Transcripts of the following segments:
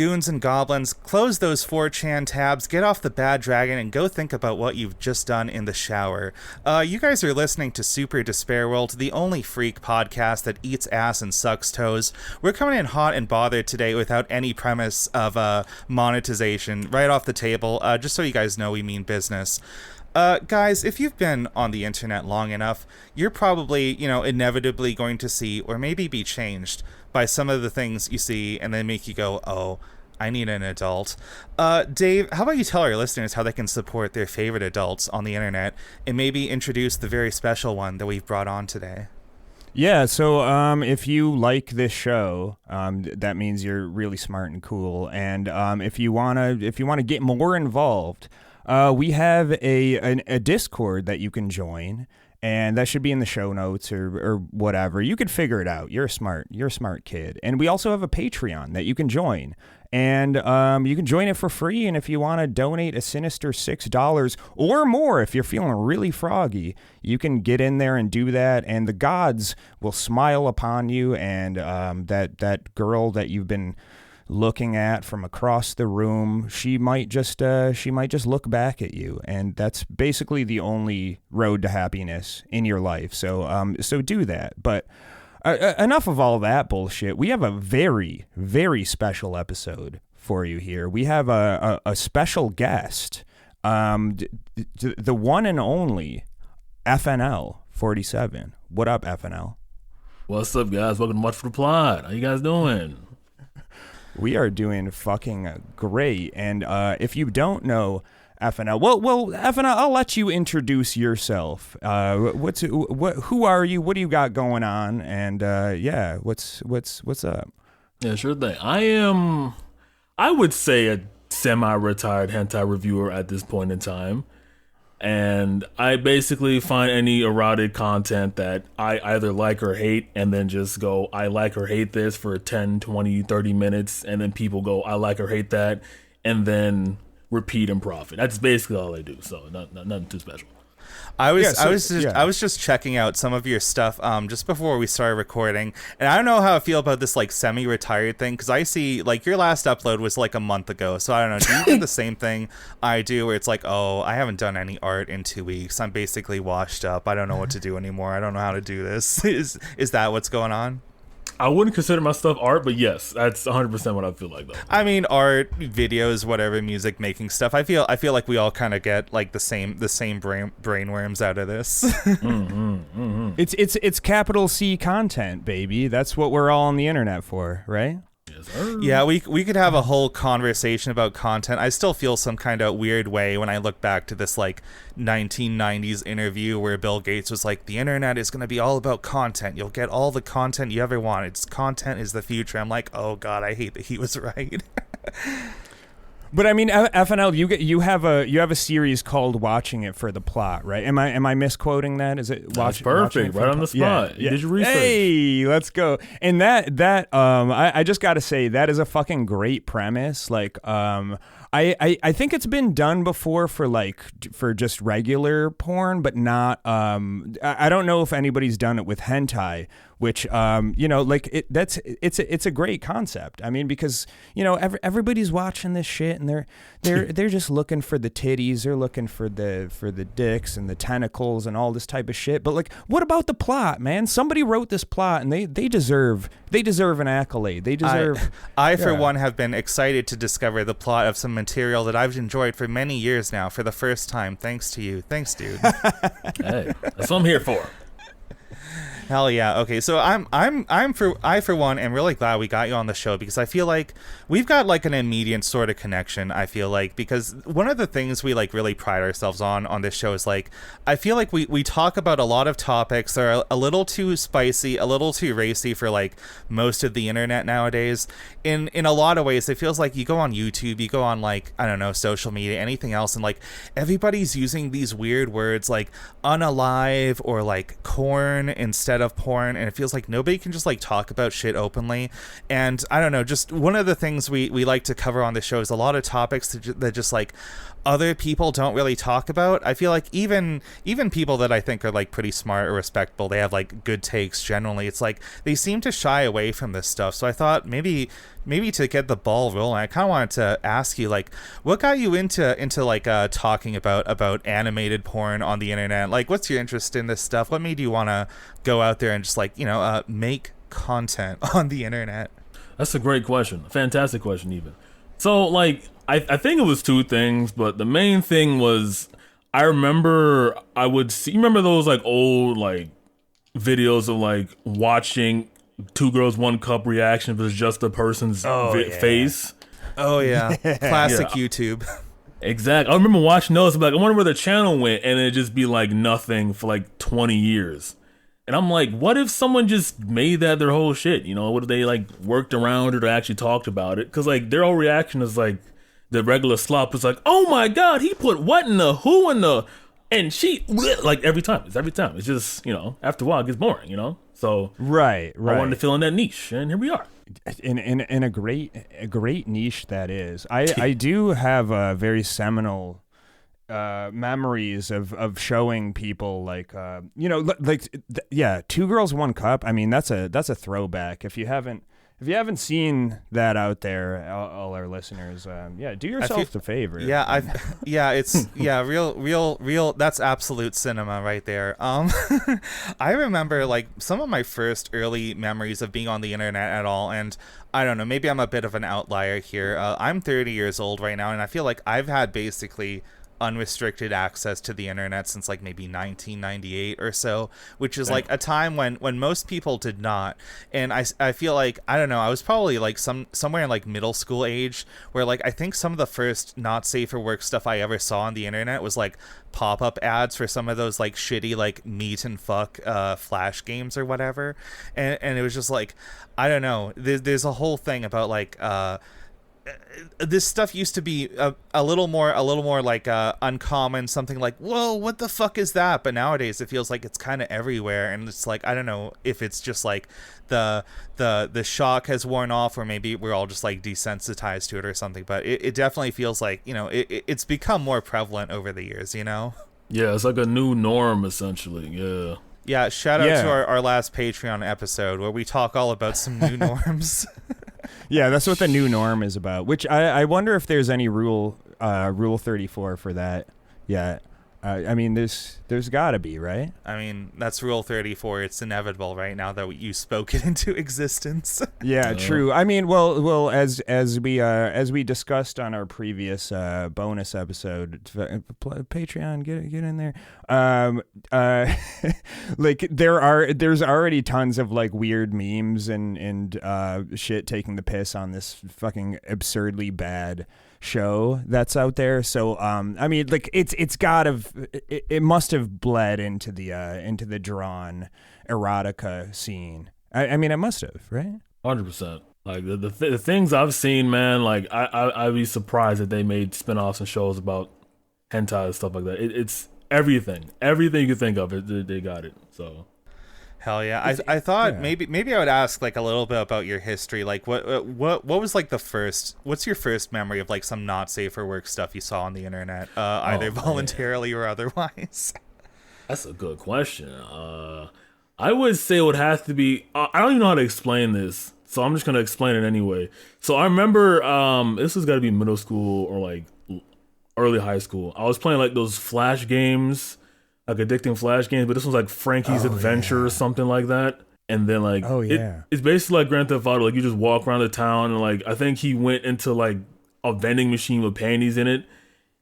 goons and goblins, close those 4chan tabs, get off the bad dragon, and go think about what you've just done in the shower. You guys are listening to Super Despair World, the only freak podcast that eats ass and sucks toes. We're coming in hot and bothered today without any premise of monetization, right off the table, just so you guys know we mean business. Guys, if you've been on the internet long enough, you're probably, inevitably going to see or maybe be changed by some of the things you see and then make you go, oh, I need an adult. Dave, how about you tell our listeners how they can support their favorite adults on the internet and maybe introduce the very special one that we've brought on today? Yeah, so if you like this show, that means you're really smart and cool. And if you wanna get more involved, we have a Discord that you can join, and that should be in the show notes or whatever. You could figure it out. You're a smart kid. And we also have a Patreon that you can join. And you can join it for free. And if you want to donate a sinister $6 or more, if you're feeling really froggy, you can get in there and do that. And the gods will smile upon you. And that girl that you've been looking at from across the room, she might just look back at you, and that's basically the only road to happiness in your life. So do that. But enough of all that bullshit. We have a very, very special episode for you here. We have a special guest, the one and only FNL47. What up, FNL? What's up, guys? Welcome to Watch for the Plot. How you guys doing? We are doing fucking great. And if you don't know FNL, well, FNL, I'll let you introduce yourself. Who are you? What do you got going on? And what's up? Yeah, sure thing. I would say, a semi-retired hentai reviewer at this point in time. And I basically find any erotic content that I either like or hate, and then just go, I like or hate this for 10, 20, 30 minutes, and then people go, I like or hate that, and then repeat and profit. That's basically all I do, so nothing too special. I was just checking out some of your stuff just before we started recording, and I don't know how I feel about this like semi-retired thing, because I see like your last upload was like a month ago, so I don't know, do you do the same thing I do where it's like, oh, I haven't done any art in 2 weeks, I'm basically washed up, I don't know what to do anymore, I don't know how to do this? Is that what's going on? I wouldn't consider my stuff art, but yes, that's 100% what I feel like, though. I mean, art, videos, whatever, music making stuff. I feel like we all kind of get like the same brainworms out of this. It's capital C content, baby. That's what we're all on the internet for, right? Yes, sir. Yeah, we could have a whole conversation about content. I still feel some kind of weird way when I look back to this like 1990s interview where Bill Gates was like, the internet is going to be all about content. You'll get all the content you ever want. It's content is the future. I'm like, oh God, I hate that he was right. But I mean, FNL, you have a series called "Watching It for the Plot," right? Am I misquoting that? Is it That's perfect, right on the spot? Yeah. Did your research? Hey, let's go. And I just got to say that is a fucking great premise. Like, I think it's been done before for just regular porn, but not. I don't know if anybody's done it with hentai, which it's a great concept. I mean, because everybody's watching this shit and they're just looking for the titties, they're looking for the dicks and the tentacles and all this type of shit. But like, what about the plot, man? Somebody wrote this plot and they deserve an accolade. They deserve. I for one have been excited to discover the plot of some material that I've enjoyed for many years now for the first time. Thanks to you. Thanks, dude. Hey, that's what I'm here for. Hell yeah. Okay, so I for one am really glad we got you on the show, because I feel like we've got like an immediate sort of connection, I feel like, because one of the things we like really pride ourselves on this show is like, I feel like we talk about a lot of topics that are a little too spicy, a little too racy for like most of the internet nowadays. In a lot of ways, it feels like you go on YouTube, you go on like, I don't know, social media, anything else, and like everybody's using these weird words like unalive or like corn instead of porn, and it feels like nobody can just like talk about shit openly. And I don't know, just one of the things we like to cover on the show is a lot of topics that just like other people don't really talk about. I feel like even people that I think are like pretty smart or respectable, they have like good takes generally, it's like they seem to shy away from this stuff. So I thought maybe maybe to get the ball rolling, I kind of wanted to ask you, like, what got you into like talking about animated porn on the internet? Like, what's your interest in this stuff? What made you want to go out there and just like, make content on the internet? That's a great question. A fantastic question, even. So, like, I think it was two things, but the main thing was I remember I would see. You remember those like old like videos of like watching Two Girls One Cup reaction, but it's just a person's face. Oh yeah, classic YouTube. Exactly. I remember watching those. I'm like, I wonder where the channel went, and it'd just be like nothing for like 20 years. And I'm like, what if someone just made that their whole shit? What if they like worked around it or actually talked about it? Because like their whole reaction is like the regular slop is like, oh my god, he put what in the who in the, and she like every time. It's just after a while it gets boring. So right. I wanted to fill in that niche, and here we are. In a great niche that is. I do have very seminal memories of showing people like Two Girls One Cup. I mean, that's a throwback. If you haven't seen that out there, all our listeners, do yourself the favor. Real. That's absolute cinema right there. I remember like some of my first early memories of being on the internet at all, and I don't know, maybe I'm a bit of an outlier here. I'm 30 years old right now, and I feel like I've had basically unrestricted access to the internet since like maybe 1998 or so, which is like a time when most people did not. And I feel like, I don't know, I was probably like somewhere in like middle school age, where like I think some of the first not safe for work stuff I ever saw on the internet was like pop-up ads for some of those like shitty like meet and fuck flash games or whatever, and it was just like, I don't know, there's a whole thing about like this stuff used to be a little more like uncommon, something like, whoa, what the fuck is that? But nowadays it feels like it's kind of everywhere, and it's like, I don't know if it's just like the shock has worn off, or maybe we're all just like desensitized to it or something, but it definitely feels like it's become more prevalent over the years. Yeah, it's like a new norm essentially. Shout out to our last Patreon episode where we talk all about some new norms. Yeah, that's what the new norm is about. Which I wonder if there's any rule 34 for that yet. I mean, there's got to be, right? I mean, that's Rule 34. It's inevitable right now that you spoke it into existence. Yeah, true. I mean, well, as we discussed on our previous bonus episode, Patreon, get in there. Like there's already tons of like weird memes and shit taking the piss on this fucking absurdly bad show that's out there. So I mean, like it must have bled into the drawn erotica scene. I mean, it must have, right? 100%. Like the things I've seen, man, like I'd be surprised if they made spinoffs and shows about hentai and stuff like that. It's everything you can think of, they got it. So hell yeah. I thought maybe I would ask like a little bit about your history. Like what was like what's your first memory of like some not safe for work stuff you saw on the internet, either voluntarily or otherwise? That's a good question. I would say it would have to be, I don't even know how to explain this, so I'm just going to explain it anyway. So I remember, this has got to be middle school or like early high school. I was playing like those flash games, like addicting flash games, but this was like Frankie's Adventure or something like that. And then like, it's basically like Grand Theft Auto. Like you just walk around the town, and like I think he went into like a vending machine with panties in it,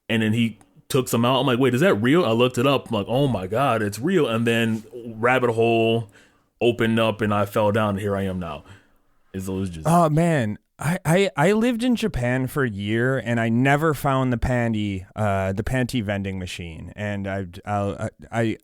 and then he took some out. I'm like, wait, is that real? I looked it up. I'm like, oh my god, it's real. And then rabbit hole opened up, and I fell down, and here I am now. It was just, oh man, I lived in Japan for a year, and I never found the panty vending machine, and I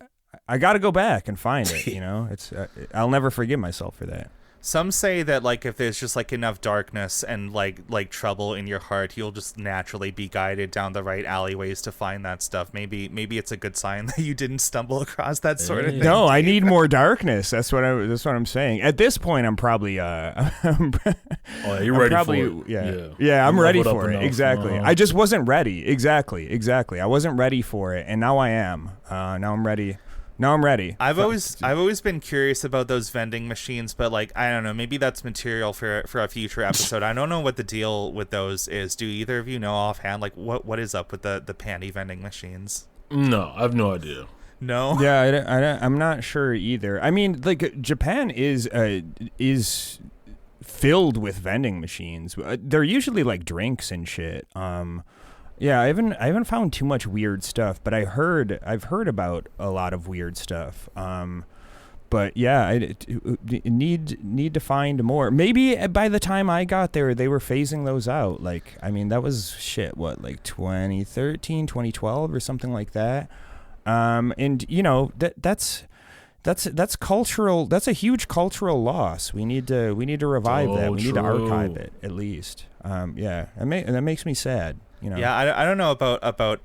got to go back and find it. It's I'll never forgive myself for that. Some say that like if there's just like enough darkness and like trouble in your heart, you'll just naturally be guided down the right alleyways to find that stuff. Maybe it's a good sign that you didn't stumble across that sort of thing. No, I need more darkness. That's what I'm saying. At this point, I'm probably you're ready for it. Yeah, I'm ready for it. Exactly. I just wasn't ready. Exactly. I wasn't ready for it, and now I am. Now I'm ready Now I'm ready. I've always been curious about those vending machines, but like I don't know, maybe that's material for a future episode. I don't know what the deal with those is. Do either of you know offhand like what is up with the panty vending machines? No, I have no idea. No. Yeah, I'm not sure either. I mean, like Japan is filled with vending machines. They're usually like drinks and shit. Yeah, I haven't found too much weird stuff, but I've heard about a lot of weird stuff. But yeah, I need to find more. Maybe by the time I got there, they were phasing those out. Like, I mean, that was like 2013, 2012 or something like that. And you know, that's cultural. That's a huge cultural loss. We need to revive that. We need to archive it at least. Yeah, that makes me sad. You know? Yeah, I don't know about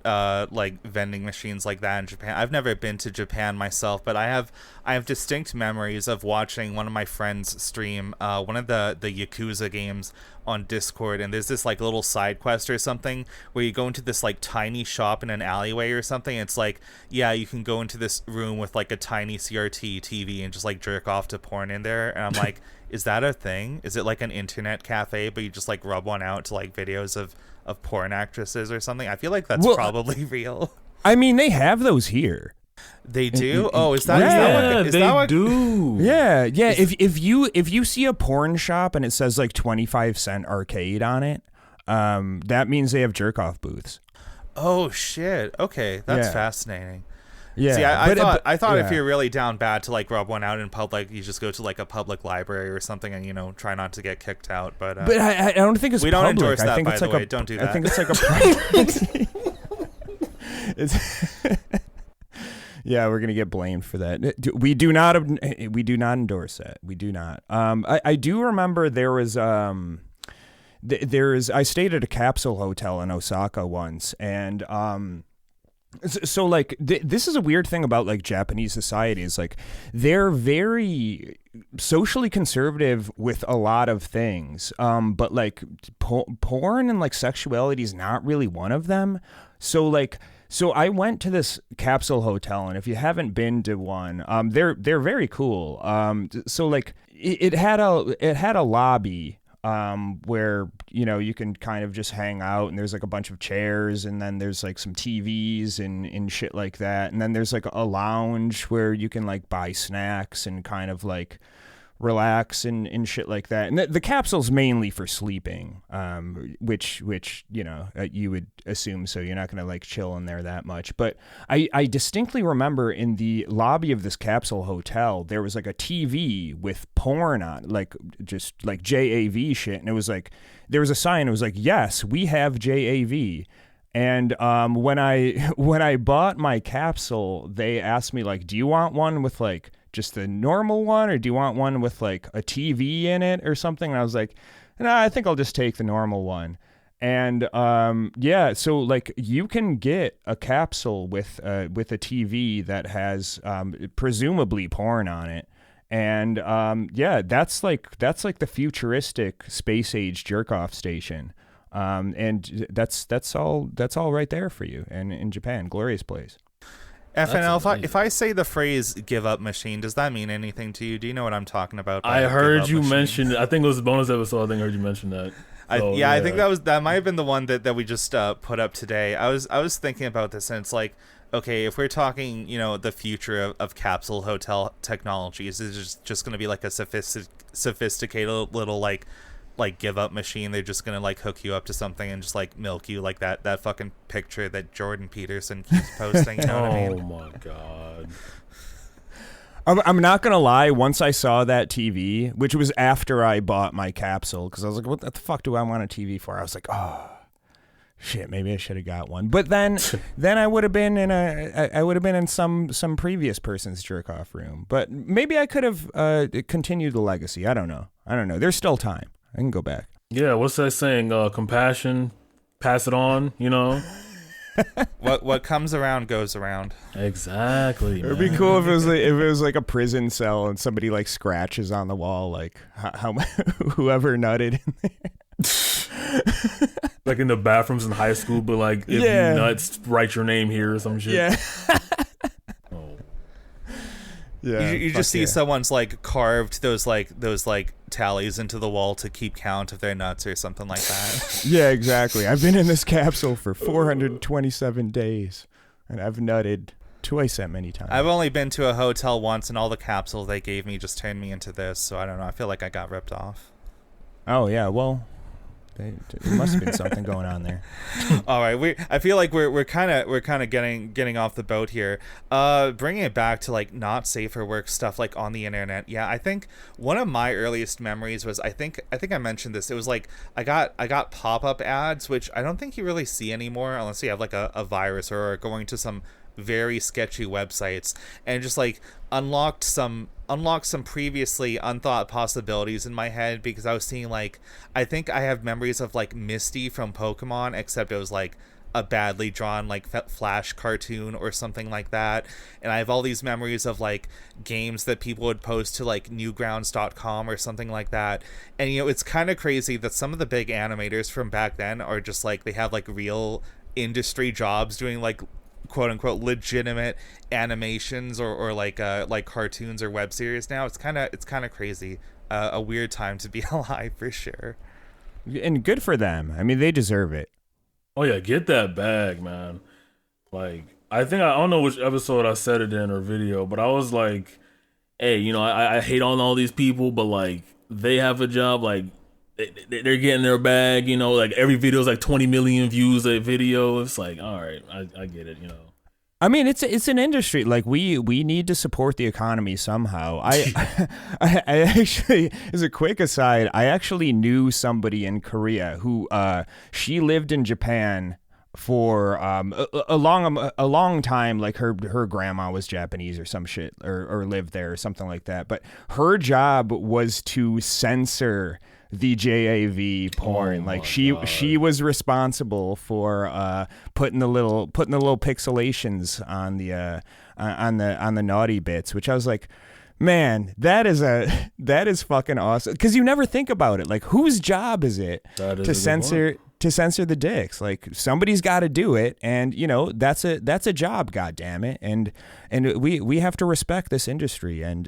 like vending machines like that in Japan. I've never been to Japan myself, but I have distinct memories of watching one of my friends stream one of the Yakuza games on Discord, and there's this like little side quest or something where you go into this like tiny shop in an alleyway or something. It's like, yeah, you can go into this room with like a tiny CRT TV and just like jerk off to porn in there, and I'm like, is that a thing? Is it like an internet cafe, but you just like rub one out to like videos of porn actresses or something? I feel like that's probably real. I mean, they have those here. They do? Oh, is that they do. Yeah. If you see a porn shop and it says like 25-cent arcade on it, that means they have jerk off booths. Oh shit. Okay, that's fascinating. Yeah. See, I thought if you're really down bad to like rub one out in public, you just go to like a public library or something and, you know, try not to get kicked out. But I don't think it's we public. don't endorse that, I think by it's the like way. Don't do that. I think it's like a yeah, we're gonna get blamed for that. We do not endorse that. We do not. I do remember there was I stayed at a capsule hotel in Osaka once, and so like this is a weird thing about like Japanese society is like they're very socially conservative with a lot of things, but like porn and like sexuality is not really one of them. So I went to this capsule hotel, and if you haven't been to one, they're very cool. So like it had a lobby where, you know, you can kind of just hang out, and there's like a bunch of chairs, and then there's like some TVs and shit like that, and then there's like a lounge where you can like buy snacks and kind of like relax and shit like that. And the capsule's mainly for sleeping, which you know, you would assume, so you're not gonna like chill in there that much. But I distinctly remember in the lobby of this capsule hotel there was like a TV with porn on, like just like JAV shit, and it was like there was a sign, it was like, yes, we have JAV. And when I bought my capsule, they asked me like, do you want one with like just the normal one, or do you want one with like a TV in it or something? And I was like, no, I think I'll just take the normal one. And yeah, so like you can get a capsule with a TV that has presumably porn on it. And yeah, that's like the futuristic space age jerk off station. And that's all right there for you. And in Japan, glorious place. FNL, if I say the phrase "give up machine," does that mean anything to you? Do you know what I'm talking about? I heard you mention. I think it was a bonus episode. I think I heard you mention that. I think that might have been the one that we just put up today. I was thinking about this, and it's like, okay, if we're talking, you know, the future of capsule hotel technologies, is just going to be like a sophisticated little like give up machine. They're just gonna like hook you up to something and just like milk you, like that fucking picture that Jordan Peterson keeps posting. You know what I mean? Oh my god. I'm not gonna lie, once I saw that TV, which was after I bought my capsule, because I was like, what the fuck do I want a TV for? I was like, oh shit, maybe I should have got one. But then I would have been in some previous person's jerk off room. But maybe I could have continued the legacy. I don't know. There's still time. I can go back. Yeah, what's that saying? Compassion, pass it on, you know? What comes around goes around. Exactly. It'd be cool if it was like a prison cell and somebody like scratches on the wall like how whoever nutted in there. Like in the bathrooms in high school, but like if you nuts, write your name here or some shit. Yeah. Oh. You just see someone's like carved those tallies into the wall to keep count of their nuts or something like that. Yeah, exactly. I've been in this capsule for 427 days, and I've nutted twice that many times. I've only been to a hotel once, and all the capsules they gave me just turned me into this. So I don't know. I feel like I got ripped off. Oh yeah, well, there must have been something going on there. All right, I feel like we're kind of getting off the boat here. Bringing it back to like not safe for work stuff like on the internet. Yeah, I think one of my earliest memories was I think I mentioned this. It was like I got pop-up ads, which I don't think you really see anymore unless you have like a virus or are going to some very sketchy websites, and just like unlocked some previously unthought possibilities in my head, because I was seeing like, I think I have memories of like Misty from Pokemon, except it was like a badly drawn like Flash cartoon or something like that. And I have all these memories of like games that people would post to like newgrounds.com or something like that. And you know, it's kind of crazy that some of the big animators from back then are just like, they have like real industry jobs doing like quote unquote legitimate animations or like cartoons or web series now. It's kind of crazy. A weird time to be alive for sure. And good for them. I mean, they deserve it. Oh yeah, get that bag, man. Like, I think I don't know which episode I said it in or video, but I was like, hey, you know, I hate on all these people, but like they have a job, like they're getting their bag, you know, like every video is like 20 million views a video. It's like, all right, I get it, you know. I mean, it's an industry. Like we need to support the economy somehow. I actually, as a quick aside, I actually knew somebody in Korea who she lived in Japan for a long time. Like her grandma was Japanese or some shit, or lived there or something like that. But her job was to censor the JAV porn. Like she was responsible for putting the little pixelations on the naughty bits, which I was like, man, that is fucking awesome, because you never think about it. Like, whose job is it to censor the dicks? Like, somebody's got to do it, and you know, that's a job, god damn it. And we have to respect this industry and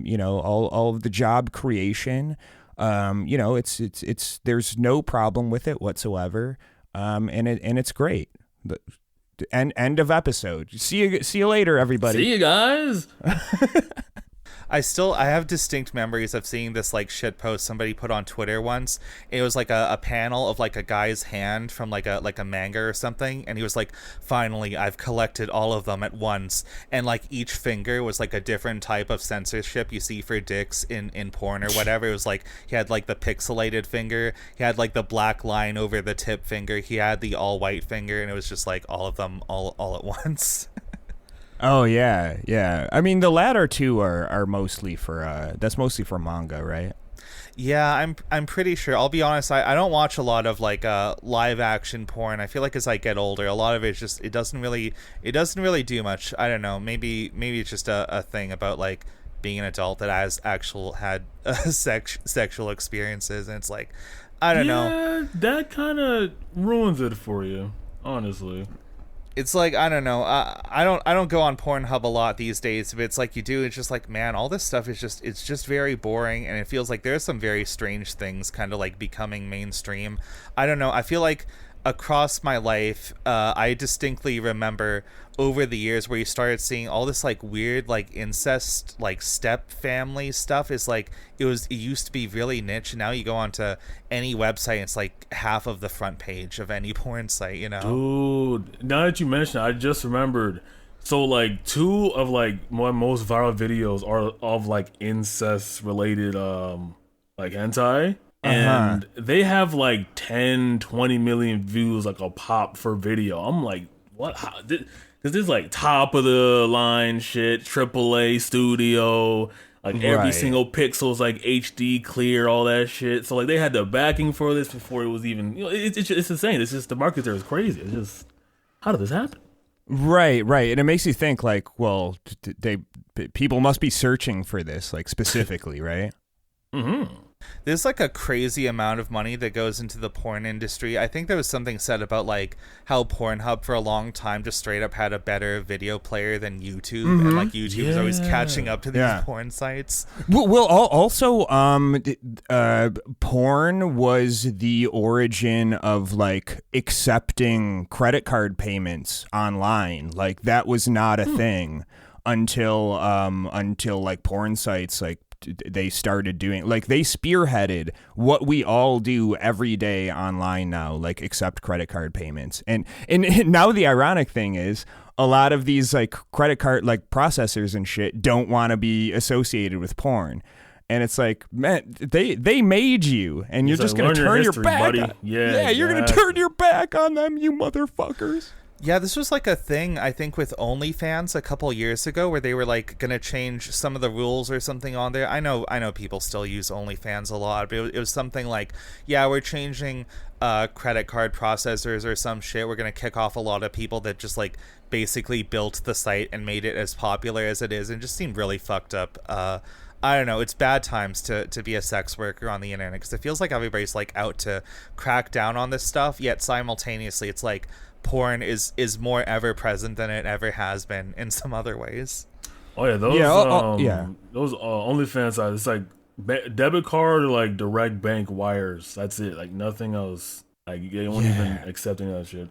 you know, all of the job creation. You know, it's there's no problem with it whatsoever. And it's great. End of episode. See you later, everybody. See you guys. I have distinct memories of seeing this like shit post somebody put on Twitter once. It was like a panel of like a guy's hand from like a manga or something, and he was like, finally I've collected all of them at once, and like each finger was like a different type of censorship you see for dicks in porn or whatever. It was like he had like the pixelated finger, he had like the black line over the tip finger, he had the all white finger, and it was just like all of them all at once. Oh yeah. I mean, the latter two are mostly for that's mostly for manga, right? Yeah, I'm pretty sure. I'll be honest, I don't watch a lot of like live action porn. I feel like as I get older, a lot of it's just it doesn't really do much. I don't know. Maybe it's just a thing about like being an adult that has had sexual experiences, and it's like, I don't know. Yeah, that kind of ruins it for you, honestly. It's like, I don't know. I don't go on Pornhub a lot these days, but it's like you do. It's just like, man, all this stuff is just very boring, and it feels like there's some very strange things kind of like becoming mainstream. I don't know. I feel like across my life, I distinctly remember over the years where you started seeing all this like weird like incest like step family stuff. Is like it used to be really niche, and now you go onto any website and it's like half of the front page of any porn site, you know. Dude, now that you mentioned it, I just remembered. So like two of like my most viral videos are of like incest related like hentai. And they have like 10, 20 million views like a pop for video. I'm like, what? Because this is like top of the line shit, AAA studio, like every single pixel's like HD clear, all that shit. So like they had the backing for this before it was even, you know, it's insane. It's just the market there is crazy. It's just, how did this happen? Right. And it makes you think like, well, people must be searching for this like specifically, right? Mm-hmm. There's like a crazy amount of money that goes into the porn industry. I think there was something said about like how Pornhub for a long time just straight up had a better video player than YouTube, and like YouTube is always catching up to these porn sites. Well, also, porn was the origin of like accepting credit card payments online. Like that was not a thing until like porn sites like they started doing, like they spearheaded what we all do every day online now, like accept credit card payments. And now the ironic thing is a lot of these like credit card like processors and shit don't want to be associated with porn. And it's like, man, they made you, and you're just going to turn your back buddy. on, you're going to turn your back on them, you motherfuckers. Yeah, this was like a thing, I think, with OnlyFans a couple years ago where they were like going to change some of the rules or something on there. I know people still use OnlyFans a lot, but it was something like, yeah, we're changing credit card processors or some shit. We're going to kick off a lot of people that just like basically built the site and made it as popular as it is, and just seemed really fucked up. I don't know. It's bad times to be a sex worker on the internet, because it feels like everybody's like out to crack down on this stuff, yet simultaneously it's like porn is more ever present than it ever has been in some other ways. Oh yeah, those OnlyFans sites, it's like debit card or like direct bank wires. That's it. Like nothing else. Like they won't even accepting that shit.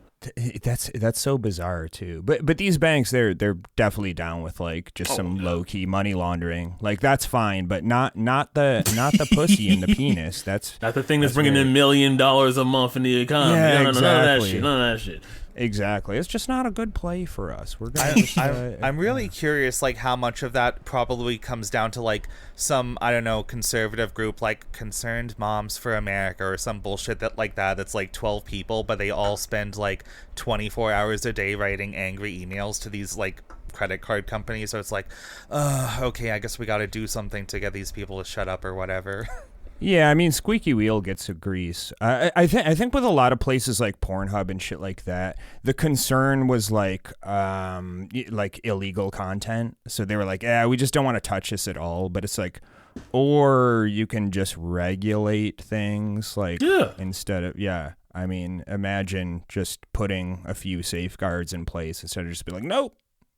That's so bizarre too. But these banks, they're definitely down with like just some low key money laundering. Like that's fine, but not the pussy and the penis. That's not the thing that's bringing in $1 million a month in the economy. Yeah, no, exactly. None of that shit. Exactly. It's just not a good play for us. We're gonna. I'm really curious, like how much of that probably comes down to like some, I don't know, conservative group like Concerned Moms for America or some bullshit that's like 12 people, but they all spend like 24 hours a day writing angry emails to these like credit card companies. So it's like, okay, I guess we got to do something to get these people to shut up or whatever. Yeah, I mean, squeaky wheel gets a grease. I think with a lot of places like Pornhub and shit like that, the concern was like illegal content. So they were like, we just don't want to touch this at all. But it's like, or you can just regulate things like instead of, I mean, imagine just putting a few safeguards in place instead of just be like, nope,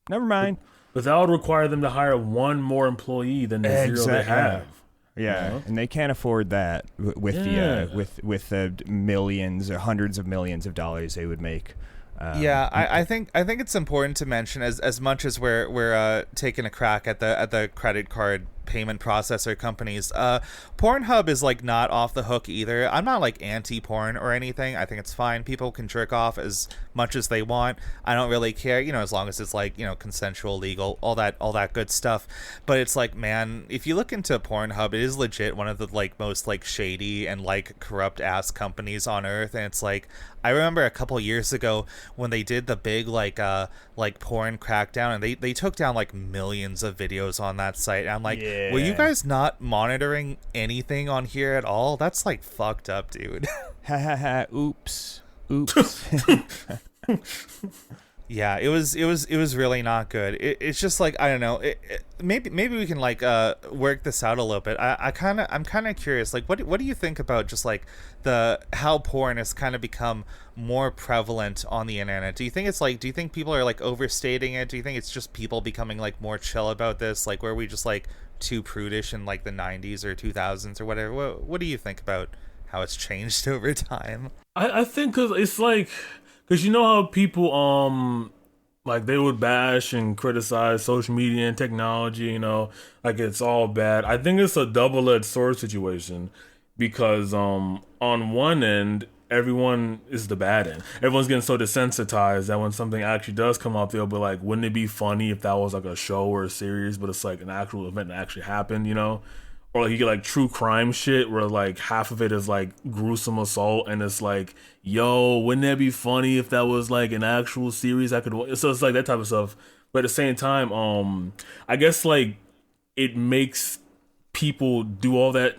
never mind. But that would require them to hire one more employee than the zero they have. Yeah, and they can't afford that with the millions or hundreds of millions of dollars they would make. I think it's important to mention, as much as we're taking a crack at the credit card payment processor companies, Pornhub is like not off the hook either. I'm not like anti-porn or anything. I think it's fine. People can jerk off as much as they want. I don't really care, as long as it's like, consensual, legal, all that good stuff. But it's like, man, if you look into Pornhub, it is legit one of the like most like shady and like corrupt ass companies on earth. And it's like, I remember a couple years ago when they did the big like porn crackdown, and they took down like millions of videos on that site. And I'm like, were you guys not monitoring anything on here at all? That's like fucked up, dude. Ha ha ha. Oops. Yeah, it was really not good. It's just like, I don't know. Maybe we can like work this out a little bit. I'm kind of curious. Like, what do you think about just like how porn has kind of become more prevalent on the internet? Do you think people are like overstating it? Do you think it's just people becoming like more chill about this? Like, were we just like too prudish in like the 90s or 2000s or whatever? What do you think about how it's changed over time? I think it's like, because you know how people like they would bash and criticize social media and technology, like it's all bad. I think it's a double-edged sword situation, because on one end, everyone is the bad end. Everyone's getting so desensitized that when something actually does come up, they'll be like, wouldn't it be funny if that was like a show or a series, but it's like an actual event that actually happened, Or like you get like true crime shit where like half of it is like gruesome assault, and it's like, yo, wouldn't that be funny if that was like an actual series I could watch? So it's like that type of stuff. But at the same time, I guess like it makes people do all that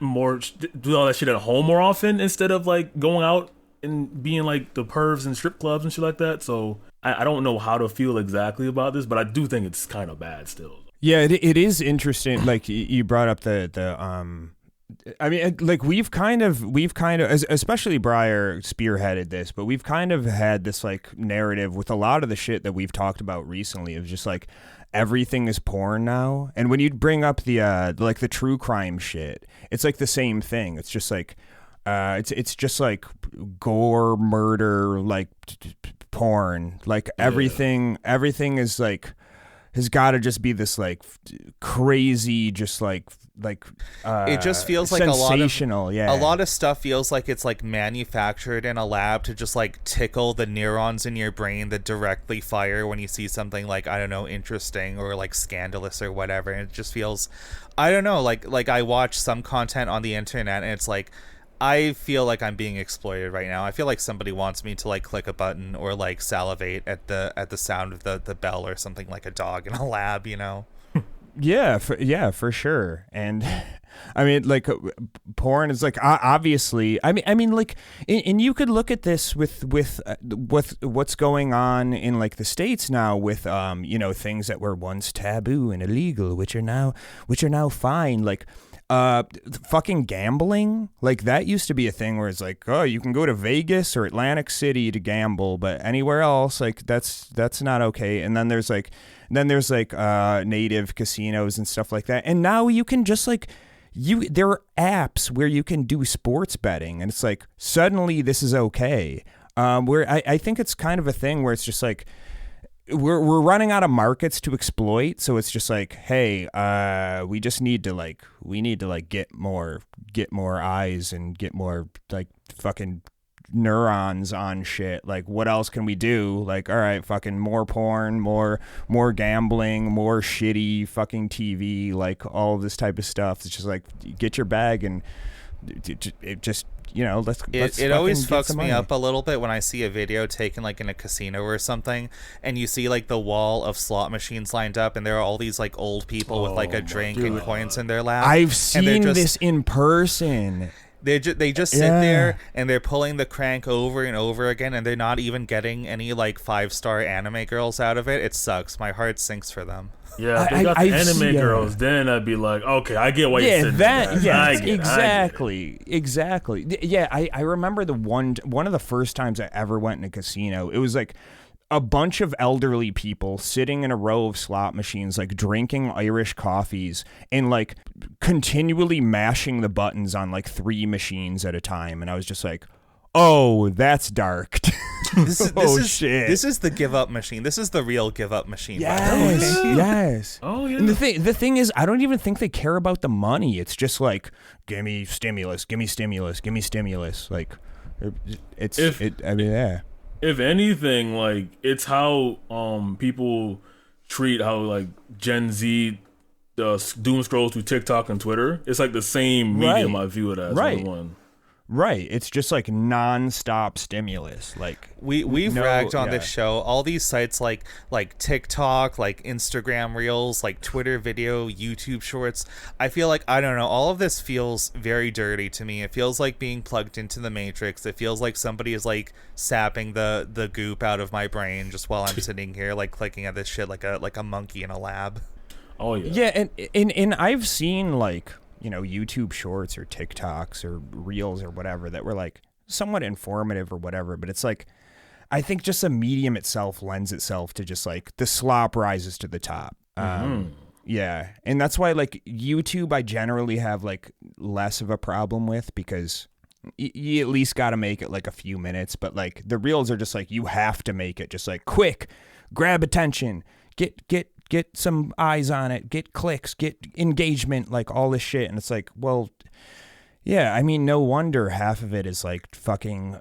shit at home more often instead of like going out and being like the pervs and strip clubs and shit like that. So I don't know how to feel exactly about this, but I do think it's kind of bad still. Yeah, it is interesting. Like you brought up the I mean, like we've kind of, especially Briar spearheaded this, but we've kind of had this like narrative with a lot of the shit that we've talked about recently of just like everything is porn now. And when you bring up the like the true crime shit, it's like the same thing. It's just like, it's just like gore, murder, like porn, like everything is like, has got to just be this like crazy, just like it just feels like sensational. A lot of stuff feels like it's like manufactured in a lab to just like tickle the neurons in your brain that directly fire when you see something like, I don't know, interesting or like scandalous or whatever. And it just feels, I don't know, like I watch some content on the internet and it's like, I feel like I'm being exploited right now. I feel like somebody wants me to like click a button or like salivate at the sound of the bell or something, like a dog in a lab, you know? Yeah, for sure. And I mean, like porn is like obviously. I mean, like, and you could look at this with what's going on in like the States now with you know, things that were once taboo and illegal, which are now fine. Like fucking gambling, like that used to be a thing where it's like, oh, you can go to Vegas or Atlantic City to gamble, but anywhere else, like that's not okay. And then there's native casinos and stuff like that. And now you can just like there are apps where you can do sports betting, and it's like suddenly this is okay. Where I think it's kind of a thing where it's just like we're running out of markets to exploit, so it's just like, hey, we need to get more eyes and get more like fucking neurons on shit. Like, what else can we do? Like, all right, fucking more porn, more gambling, more shitty fucking TV, like all of this type of stuff. It's just like, get your bag and it just, you know, let's it always fucks me up a little bit when I see a video taken like in a casino or something, and you see like the wall of slot machines lined up, and there are all these like old people with like a drink and coins in their lap. I've seen this in person. They just sit there and they're pulling the crank over and over again, and they're not even getting any like 5-star anime girls out of it. It sucks. My heart sinks for them. Yeah, if they got the anime girls, then I'd be like, okay, I get why you're sitting there. Yeah, exactly. Yeah, I remember one of the first times I ever went in a casino. It was like a bunch of elderly people sitting in a row of slot machines, like drinking Irish coffees and like continually mashing the buttons on like 3 machines at a time. And I was just like, oh, that's dark. This is the give up machine. This is the real give up machine. Yes. Oh yeah. And the thing is, I don't even think they care about the money. It's just like, give me stimulus. Like, If anything, like, it's how people treat how like Gen Z doom scrolls through TikTok and Twitter. It's like the same medium I view it as. One. Right. It's just like nonstop stimulus. Like we've ragged on this show all these sites like TikTok, like Instagram Reels, like Twitter video, YouTube Shorts. I feel like, I don't know, all of this feels very dirty to me. It feels like being plugged into the Matrix. It feels like somebody is like sapping the goop out of my brain just while I'm sitting here like clicking at this shit like a monkey in a lab. Oh yeah. Yeah, and I've seen like, you know, YouTube Shorts or TikToks or Reels or whatever that were like somewhat informative or whatever, but it's like, I think just the medium itself lends itself to just like the slop rises to the top. Yeah, and that's why like YouTube I generally have like less of a problem with, because you at least got to make it like a few minutes, but like the Reels are just like, you have to make it just like quick, grab attention, get some eyes on it, get clicks, get engagement, like all this shit. And it's like, well, yeah, I mean, no wonder half of it is like fucking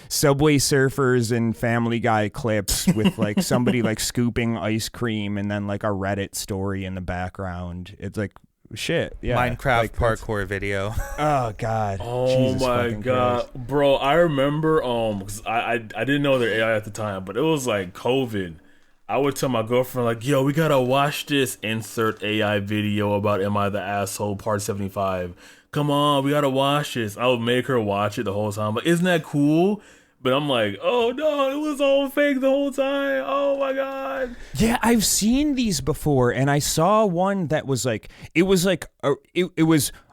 Subway Surfers and Family Guy clips with like somebody like scooping ice cream and then like a Reddit story in the background. It's like, shit. Yeah. Minecraft like, parkour video. Oh God. Oh Jesus my God, Christ. bro! I remember cause I didn't know their AI at the time, but it was like COVID. I would tell my girlfriend, like, yo, we gotta watch this insert AI video about Am I the Asshole part 75. Come on, we gotta watch this. I would make her watch it the whole time. Like, isn't that cool? But I'm like, oh no, it was all fake the whole time. Oh my God. Yeah, I've seen these before, and I saw one that was like, it was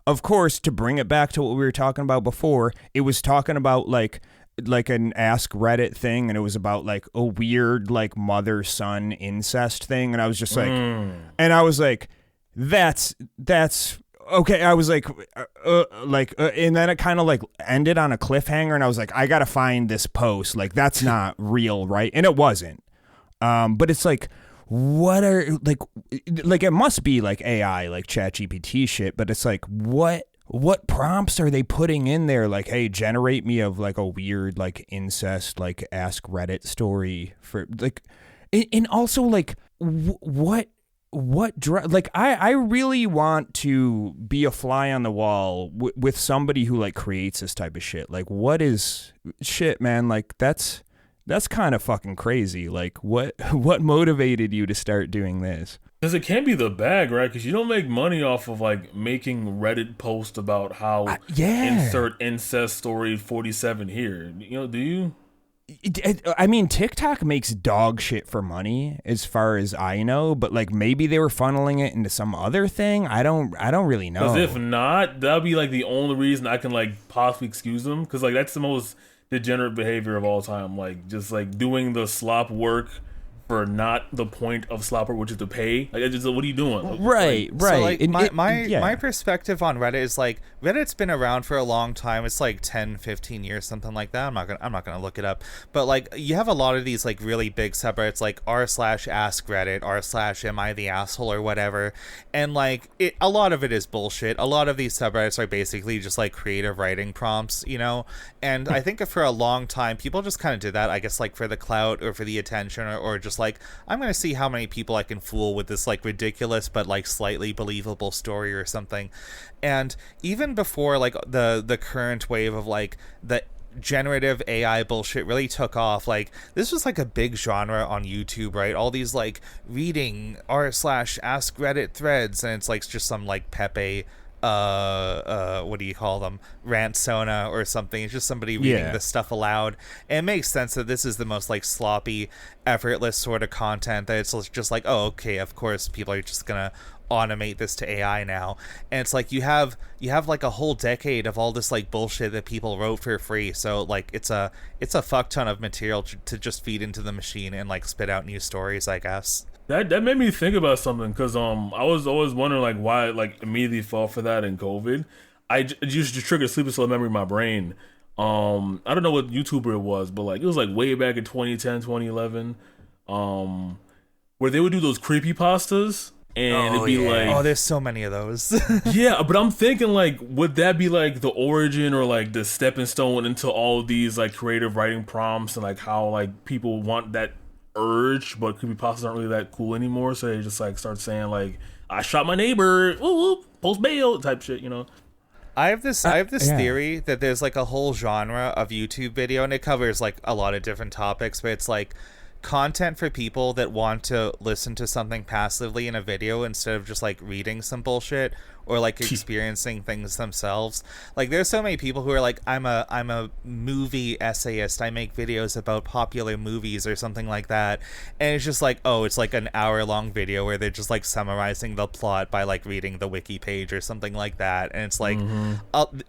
of course, to bring it back to what we were talking about before, it was talking about like an Ask Reddit thing, and it was about like a weird like mother-son incest thing, and I was just like, and I was like, that's okay. I was like, and then it kind of like ended on a cliffhanger, and I was like, I gotta find this post. Like, that's not real, right? And it wasn't. But it's like, what are like it must be like AI, like ChatGPT shit. But it's like, what prompts are they putting in there? Like, hey, generate me of like a weird like incest like Ask Reddit story for like, and also like what like I really want to be a fly on the wall with somebody who like creates this type of shit. Like, what is shit, man? Like that's kind of fucking crazy. Like, what motivated you to start doing this? Because it can't be the bag, right? Because you don't make money off of like making Reddit posts about how insert incest story 47 here. You know, do you? I mean, TikTok makes dog shit for money, as far as I know. But like, maybe they were funneling it into some other thing. I don't really know. Because if not, that'd be like the only reason I can like possibly excuse them. Because like that's the most degenerate behavior of all time. Like just like doing the slop work for not the point of slop work, which is to pay. Like, just, what are you doing? Right. So like my perspective on Reddit is like, Reddit's been around for a long time. It's like 10, 15 years, something like that. I'm not gonna look it up. But like, you have a lot of these like really big subreddits, like r/ask Reddit, r/am I the asshole or whatever. And like a lot of it is bullshit. A lot of these subreddits are basically just like creative writing prompts, you know? And I think for a long time, people just kind of did that, I guess, like for the clout or for the attention or just like, I'm gonna see how many people I can fool with this like ridiculous but like slightly believable story or something. And even before like the current wave of like the generative AI bullshit really took off, like this was like a big genre on YouTube, right? All these like reading r/ask Reddit threads, and it's like just some like Pepe what do you call them, rant sona or something. It's just somebody reading this stuff aloud, and it makes sense that this is the most like sloppy, effortless sort of content, that it's just like, oh, okay, of course people are just gonna automate this to AI now. And it's like you have like a whole decade of all this like bullshit that people wrote for free, so like it's a fuck ton of material to just feed into the machine and like spit out new stories, I guess. That made me think about something, because I was always wondering like why I like immediately fall for that in COVID. I used to trigger sleepless cell memory in my brain. I don't know what YouTuber it was, but like it was like way back in 2010, 2011, where they would do those creepypastas, and it'd be like, oh, there's so many of those. Yeah, but I'm thinking like, would that be like the origin or like the stepping stone into all of these like creative writing prompts, and like how like people want that urge, but creepypastas aren't really that cool anymore, so they just like start saying like, I shot my neighbor, woo, post bail type shit, you know? I have this theory that there's like a whole genre of YouTube video, and it covers like a lot of different topics, but it's like content for people that want to listen to something passively in a video instead of just like reading some bullshit or like experiencing things themselves. Like there's so many people who are like, I'm a movie essayist, I make videos about popular movies or something like that, and it's just like, oh, it's like an hour-long video where they're just like summarizing the plot by like reading the wiki page or something like that. And it's like,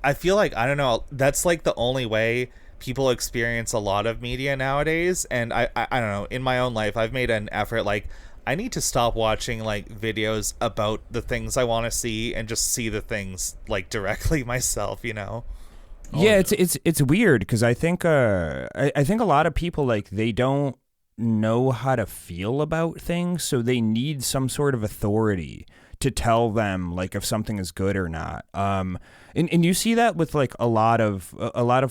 I feel like, I don't know, that's like the only way people experience a lot of media nowadays. And I don't know, in my own life, I've made an effort, like, I need to stop watching like videos about the things I want to see and just see the things like directly myself, you know? Yeah, it's weird, because I think I think a lot of people, like, they don't know how to feel about things, so they need some sort of authority to tell them like if something is good or not. And you see that with like a lot of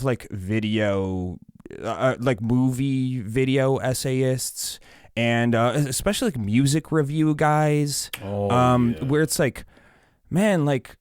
like video, like movie video essayists, and especially like music review guys, where it's like, man, like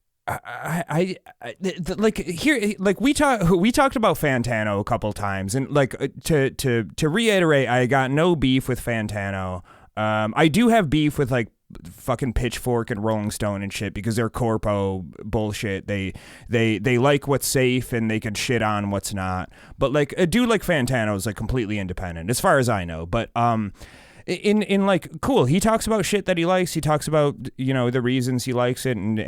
like here, like we talked about Fantano a couple times, and like to reiterate, I got no beef with Fantano. I do have beef with like fucking Pitchfork and Rolling Stone and shit, because they're corpo bullshit. They like what's safe and they can shit on what's not. But like a dude like Fantano is like completely independent as far as I know. But in like, cool, he talks about shit that he likes, he talks about, you know, the reasons he likes it, and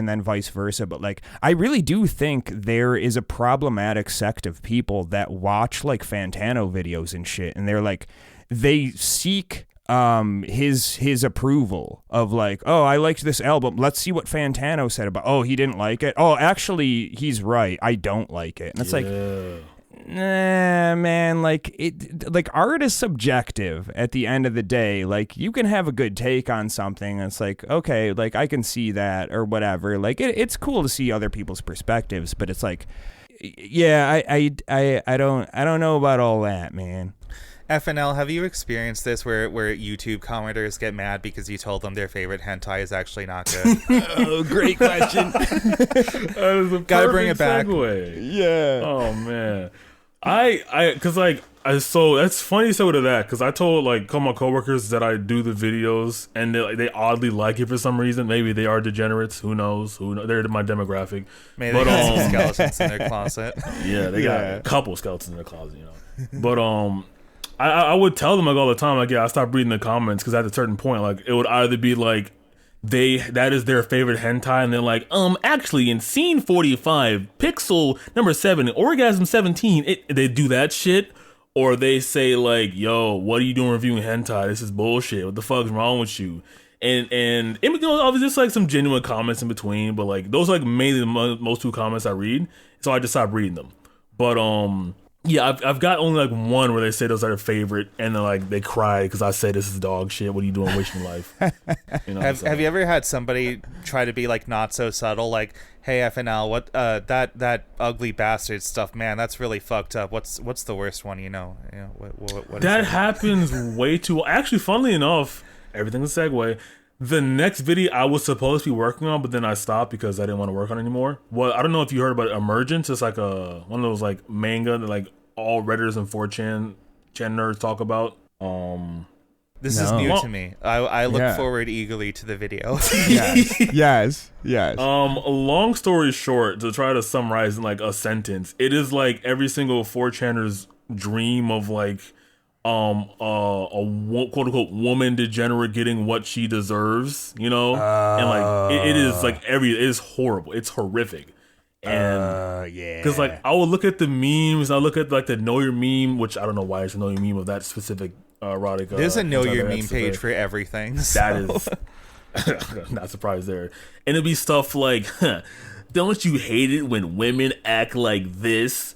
then vice versa. But like, I really do think there is a problematic sect of people that watch like Fantano videos and shit, and they're like, they seek his approval of like, oh, I liked this album, let's see what Fantano said about, oh, he didn't like it, oh, actually he's right, I don't like it. And it's like, nah, man, like, art is subjective at the end of the day. Like, you can have a good take on something, and it's like, okay, like, I can see that or whatever. Like, it's cool to see other people's perspectives, but it's like, yeah, I don't know about all that, man. FNL, have you experienced this where YouTube commenters get mad because you told them their favorite hentai is actually not good? Oh, great question. That is a Gotta bring it back. segue. Yeah. Oh man, cause so that's funny you said that, cause I told like my coworkers that I do the videos, and they oddly like it for some reason. Maybe they are degenerates. Who knows? They're my demographic. Maybe they got some skeletons in their closet. Yeah, they got a couple skeletons in their closet, you know. But I would tell them like all the time, like, yeah, I stopped reading the comments, because at a certain point, like, it would either be like that is their favorite hentai, and they're like, actually in scene 45, pixel number 7, orgasm 17, they do that shit, or they say like, yo, what are you doing reviewing hentai? This is bullshit. What the fuck is wrong with you? And you know, obviously there's like some genuine comments in between, but like those are like mainly the most two comments I read, so I just stopped reading them. But yeah, I've got only like one where they say those are their favorite, and then like they cry because I say this is dog shit. What are you doing wasting life? You know, have you ever had somebody try to be like not so subtle, like, hey FNL, what that ugly bastard stuff, man, that's really fucked up. What's the worst one, you know? What that happens way too. Actually, funnily enough, everything's a segue. The next video I was supposed to be working on, but then I stopped because I didn't want to work on it anymore. Well, I don't know if you heard about Emergence. It's like one of those like manga that like all Redditors and 4chan nerds talk about. This is new to me. I look forward eagerly to the video. Yes. Long story short, to try to summarize in like a sentence, it is like every single 4channer's dream of like quote unquote woman degenerate getting what she deserves, you know. And like it is like it is horrible, it's horrific. And yeah, because like I will look at the memes, I look at like the Know Your Meme, which I don't know why it's a Know Your Meme of that specific erotic. There's a Know Your Meme page for everything, so. That is not surprised there. And it'll be stuff like, don't you hate it when women act like this?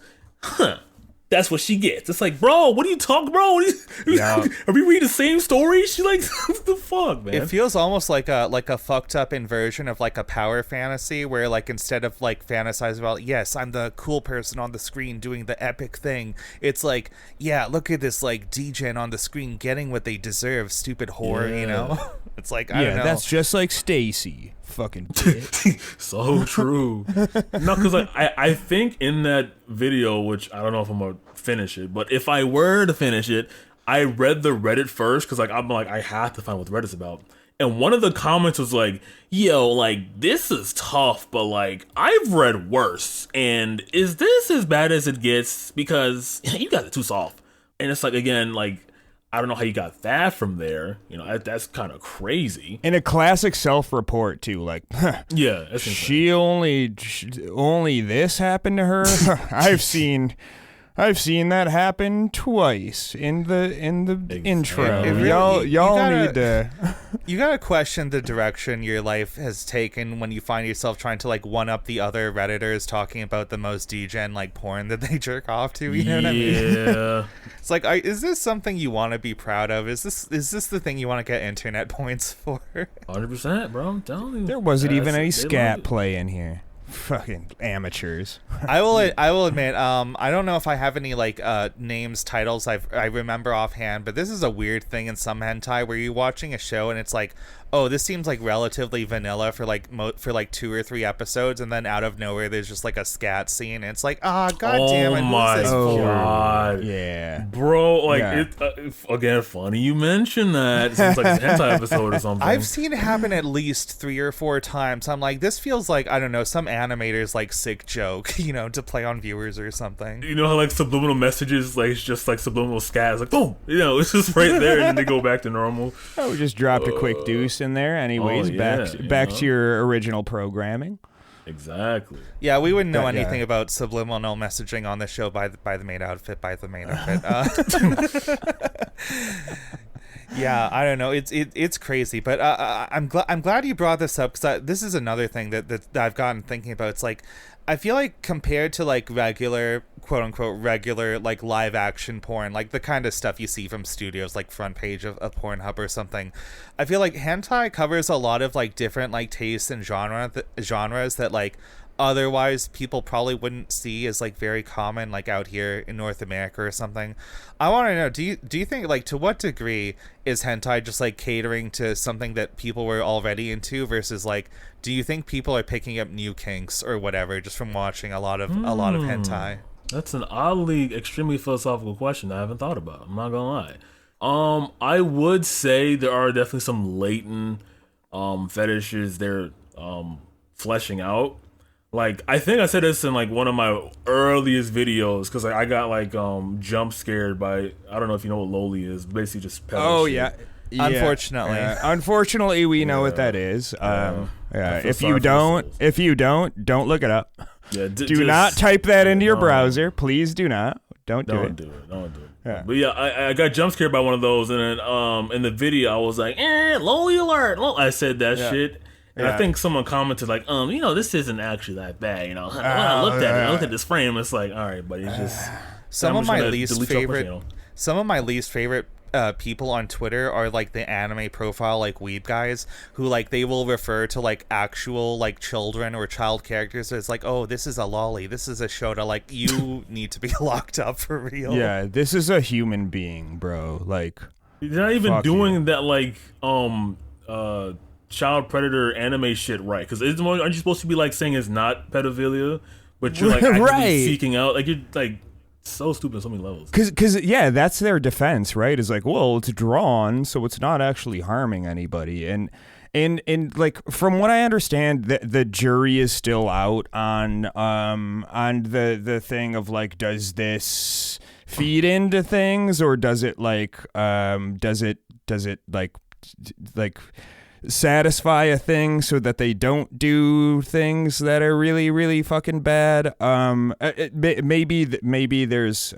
That's what she gets. It's like, bro, what are you talking, bro? Are we reading the same story? She like, what the fuck, man? It feels almost like a fucked up inversion of like a power fantasy, where like instead of like fantasize about, yes, I'm the cool person on the screen doing the epic thing, it's like, yeah, look at this like degen on the screen getting what they deserve, stupid whore, you know? It's like, I don't know. That's just like Stacy. Fucking bitch. So true. No, because like I think in that video, which I don't know if I'm gonna finish it, but if I were to finish it, I read the Reddit first, because like I'm like, I have to find what Reddit's about. And one of the comments was like, yo, like, this is tough, but like I've read worse, and is this as bad as it gets? Because you guys are too soft. And it's like, again, like, I don't know how you got that from there. You know, that's kind of crazy. And a classic self-report too, like, yeah, that's she only this happened to her. I've seen that happen twice in the intro. Y'all need to. You gotta question the direction your life has taken when you find yourself trying to like one up the other Redditors talking about the most degen like porn that they jerk off to. You know what I mean? Yeah. It's like, is this something you want to be proud of? Is this the thing you want to get internet points for? 100%, bro. I'm telling you. There wasn't even any scat play in here. Fucking amateurs. I will admit, I don't know if I have any like names, titles I remember offhand, but this is a weird thing in some hentai where you're watching a show and it's like, oh, this seems like relatively vanilla for like 2 or 3 episodes, and then out of nowhere there's just like a scat scene, and it's like, god damn it, who's this for? God. Yeah, bro, like again, funny you mentioned that. It seems like an hentai episode or something. I've seen it happen at least 3 or 4 times. I'm like, this feels like, I don't know, some animator's like sick joke, you know, to play on viewers or something. You know how like subliminal messages, like it's just like subliminal scats, like boom, you know, it's just right there, and then they go back to normal. Oh, we just dropped a quick deuce in there. Anyways, back to your original programming. Exactly. Yeah, we wouldn't know anything about subliminal messaging on the show by the main outfit. Yeah, I don't know. It's crazy, but I'm glad you brought this up, because this is another thing that I've gotten thinking about. It's like, I feel like compared to like regular, quote unquote regular, like live action porn, like the kind of stuff you see from studios like front page of Pornhub or something, I feel like hentai covers a lot of like different like tastes and genres that like otherwise people probably wouldn't see as like very common like out here in North America or something. I want to know, do you think, like, to what degree is hentai just like catering to something that people were already into, versus like, do you think people are picking up new kinks or whatever just from watching a lot of hentai? That's an oddly extremely philosophical question I haven't thought about. I'm not gonna lie. I would say there are definitely some latent fetishes they're fleshing out. Like, I think I said this in like one of my earliest videos, because I got like jump scared by, I don't know if you know what loli is, basically just pedo shit. Yeah. Unfortunately, we know what that is. If you don't look it up. Yeah, do not type that into your browser. Please do not. Don't do it. Don't do it. Yeah. But yeah, I got jump scared by one of those, and then in the video I was like, loli alert. I said that shit. And I think someone commented like, you know, this isn't actually that bad, you know. When I looked at it, I looked at this frame, it's like, all right, buddy, just some of my least favorite people on Twitter are like the anime profile like weeb guys, who like they will refer to like actual like children or child characters as like, oh, this is a lolly, this is a shota, like you need to be locked up for real. Yeah, this is a human being, bro. Like, you're not even doing that like child predator anime shit right, because aren't you supposed to be like saying it's not pedophilia, but you're like actively seeking out, like, you're like so stupid on so many levels. Because that's their defense, right? Is like, well, it's drawn, so it's not actually harming anybody, and like, from what I understand, the jury is still out on the thing of like, does this feed into things, or does it like does it like satisfy a thing so that they don't do things that are really, really fucking bad. Maybe there's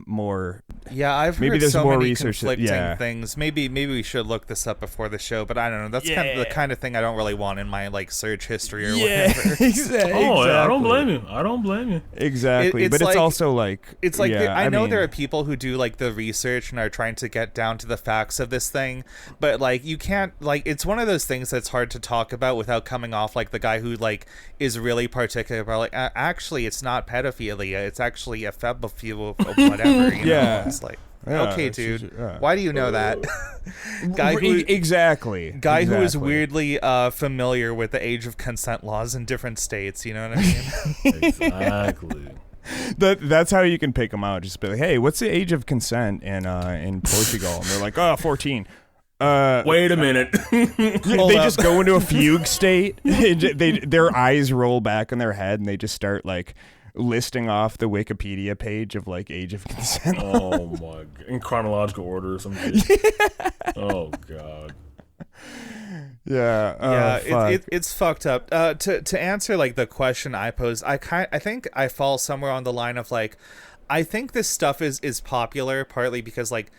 more. Yeah, I've heard so many conflicting things. Maybe we should look this up before the show, but I don't know. That's kind of the kind of thing I don't really want in my like search history or whatever. Exactly. Oh, I don't blame you. Exactly, but it's also like, it's like, I know there are people who do like the research and are trying to get down to the facts of this thing, but like you can't, like, it's one of those things that's hard to talk about without coming off like the guy who like is really particular about like, actually it's not pedophilia, it's actually a febophilia or whatever, you know? It's like, okay, dude, why do you know that? Guy who is weirdly familiar with the age of consent laws in different states, you know what I mean? Exactly. That's how you can pick them out. Just be like, hey, what's the age of consent in Portugal? And they're like, 14. Wait a minute. They just go into a fugue state. Their eyes roll back in their head, and they just start like listing off the Wikipedia page of like age of consent. Oh my god! In chronological order or something. Oh god. Yeah. It's fucked up. To answer like the question I posed, I think I fall somewhere on the line of like, I think this stuff is popular partly because like,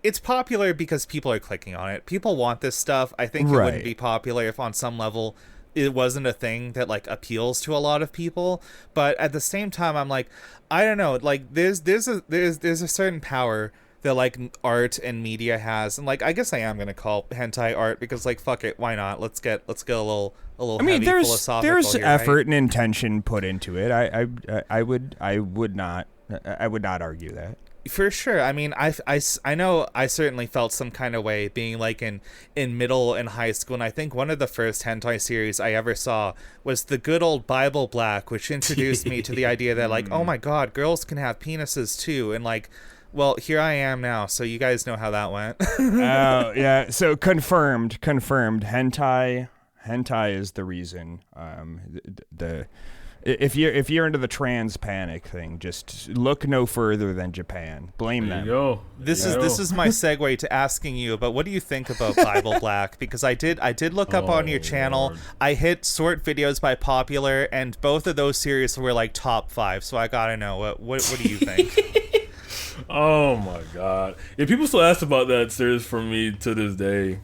it's popular because people are clicking on it. People want this stuff. I think it wouldn't be popular if on some level it wasn't a thing that like appeals to a lot of people. But at the same time, I'm like, I don't know, like there's a certain power that like art and media has, and like I guess I am gonna call hentai art because like fuck it, why not? Let's get a little. I mean, there's effort and intention put into it. I would not argue that. For sure. I mean, I know I certainly felt some kind of way being like in middle and high school, and I think one of the first hentai series I ever saw was the good old Bible Black, which introduced me to the idea that like, oh my god, girls can have penises too, and like, well, here I am now, so you guys know how that went. Oh, yeah. So confirmed. Hentai is the reason. If you're into the trans panic thing, just look no further than Japan. Blame them. This is my segue to asking you about what do you think about Bible Black, because I did look up on your channel. Lord. I hit sort videos by popular, and both of those series were like top 5. So I gotta know what do you think? Oh my god! Yeah, people still ask about that series from me to this day.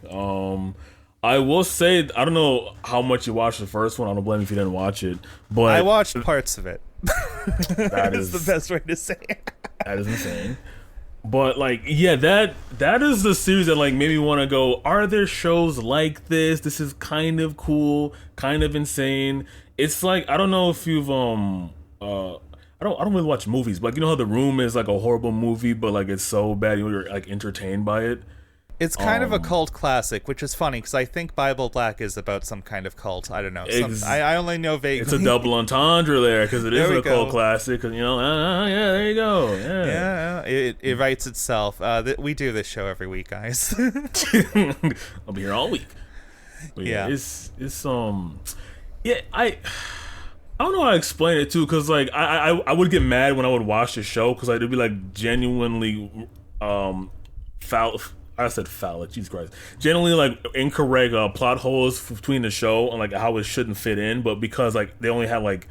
I will say, I don't know how much you watched the first one. I don't blame you if you didn't watch it, but I watched parts of it. That is the best way to say it. That is insane. But like, yeah, that is the series that like made me want to go, are there shows like this? This is kind of cool, kind of insane. It's like, I don't know if you've I don't really watch movies, but like, you know how The Room is like a horrible movie, but like it's so bad you're like entertained by it. It's kind of a cult classic, which is funny because I think Bible Black is about some kind of cult. I don't know. I only know vaguely. It's a double entendre there because it is a cult classic. Cause, you know, yeah, there you go. Yeah, it writes itself. We do this show every week, guys. I'll be here all week. But yeah, it's yeah, I don't know how to explain it too, because like I would get mad when I would watch the show because it'd be like genuinely foul. I said phallic, Jesus Christ. Generally, like, incorrect plot holes between the show and, like, how it shouldn't fit in. But because, like, they only had, like,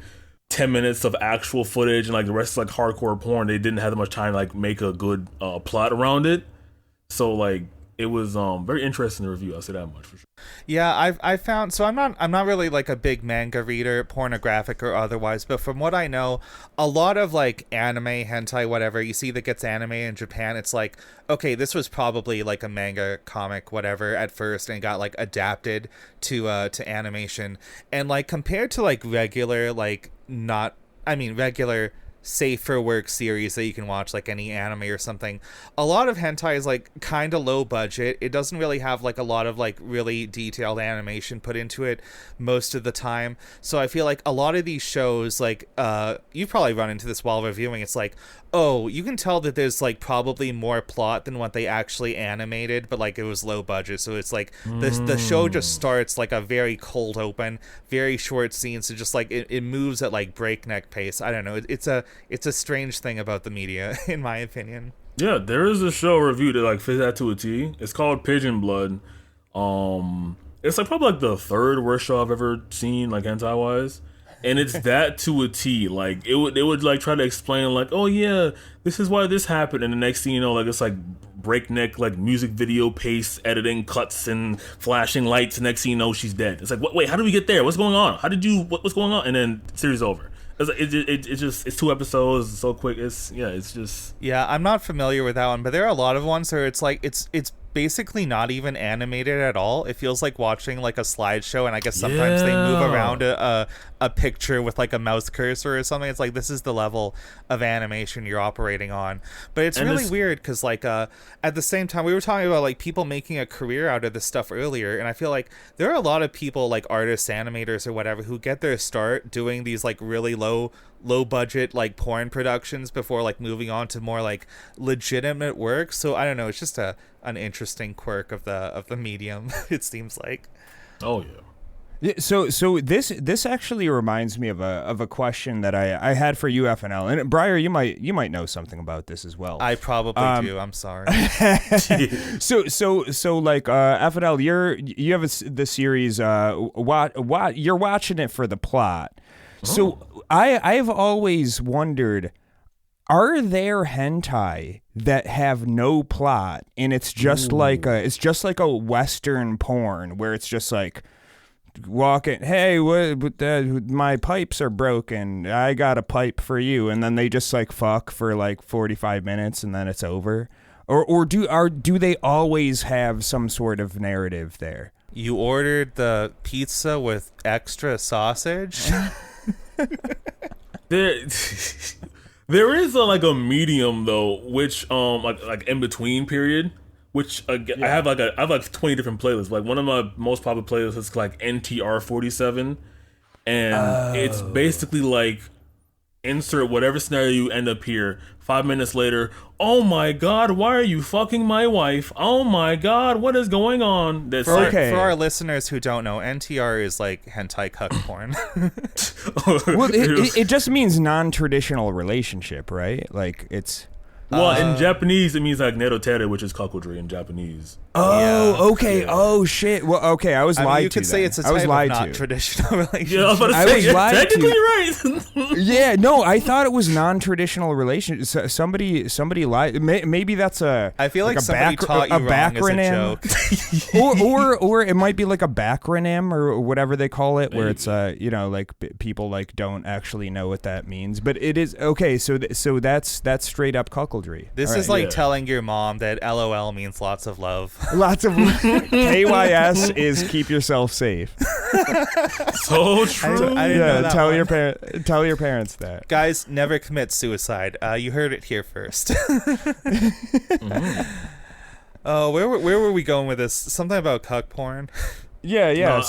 10 minutes of actual footage and, like, the rest is, like, hardcore porn, they didn't have that much time to, like, make a good plot around it. So, like, it was very interesting to review. I'll say that much for sure. Yeah, I found, so I'm not really like a big manga reader, pornographic or otherwise, but from what I know, a lot of like anime, hentai, whatever you see that gets anime in Japan, it's like, okay, this was probably like a manga, comic, whatever at first, and got like adapted to animation, and like compared to like regular regular safe for work series that you can watch, like any anime or something, a lot of hentai is like kind of low budget. It doesn't really have like a lot of like really detailed animation put into it most of the time. So I feel like a lot of these shows, like you've probably run into this while reviewing, it's like, oh, you can tell that there's like probably more plot than what they actually animated, but like it was low budget. So it's like the show just starts like a very cold open, very short scene. So just like it moves at like breakneck pace. I don't know. It's a strange thing about the media, in my opinion. Yeah, there is a show review that like fits that to a T. It's called Pigeon Blood. It's like probably like the third worst show I've ever seen, like hentai wise. And it's that to a T. Like it would like try to explain like, oh yeah, this is why this happened, and the next thing you know, like it's like breakneck like music video pace, editing, cuts, and flashing lights. Next thing you know, she's dead. It's like, wait, how did we get there? What's going on? What's going on? And then series over. It's 2 episodes, it's so quick. Yeah, I'm not familiar with that one, but there are a lot of ones where it's like it's basically not even animated at all. It feels like watching like a slideshow, and I guess sometimes they move around a picture with like a mouse cursor or something. It's like, this is the level of animation you're operating on. But it's really weird because like at the same time, we were talking about like people making a career out of this stuff earlier, and I feel like there are a lot of people like artists, animators or whatever, who get their start doing these like really low budget like porn productions before like moving on to more like legitimate work. So I don't know, it's just an interesting quirk of the medium. It seems like. Oh yeah. So this actually reminds me of a question that I had for you, FNL, and Briar, you might know something about this as well. I probably do. I'm sorry. So like FNL, you have the series. What you're watching it for the plot. So I've always wondered, are there hentai that have no plot and it's just like a Western porn where it's just like walking, hey, my pipes are broken, I got a pipe for you, and then they just like fuck for like 45 minutes and then it's over? Or do they always have some sort of narrative there? You ordered the pizza with extra sausage? There There is like a medium though, which like in between period, which I have like 20 different playlists. Like one of my most popular playlists is like NTR47, and it's basically like insert whatever scenario you end up here. 5 minutes later, oh my god, why are you fucking my wife? Oh my god, what is going on? That's For our listeners who don't know, NTR is like hentai cuck porn. Well, it just means non-traditional relationship, right? Like it's. Well, in Japanese, it means like nerotere, which is cuckoldry in Japanese. Oh, Yeah. okay. Yeah. Oh, shit. Well, okay. I was lied to. You could say it's a type of not traditional relationship. Yeah, I was about to say, you're technically right. Yeah, no, I thought it was non-traditional relationship. Somebody lied. Maybe that's a. I feel like somebody taught you wrong as a joke. or it might be like a backronym or whatever they call it, where it's like people like don't actually know what that means. But it is okay. So that's straight up cuckoldry. This is like telling your mom that LOL means lots of love. Lots of KYS is keep yourself safe. So true. I didn't know that tell your parents that. Guys, never commit suicide. You heard it here first. Oh, where were we going with this? Something about cuck porn. Yeah. No, I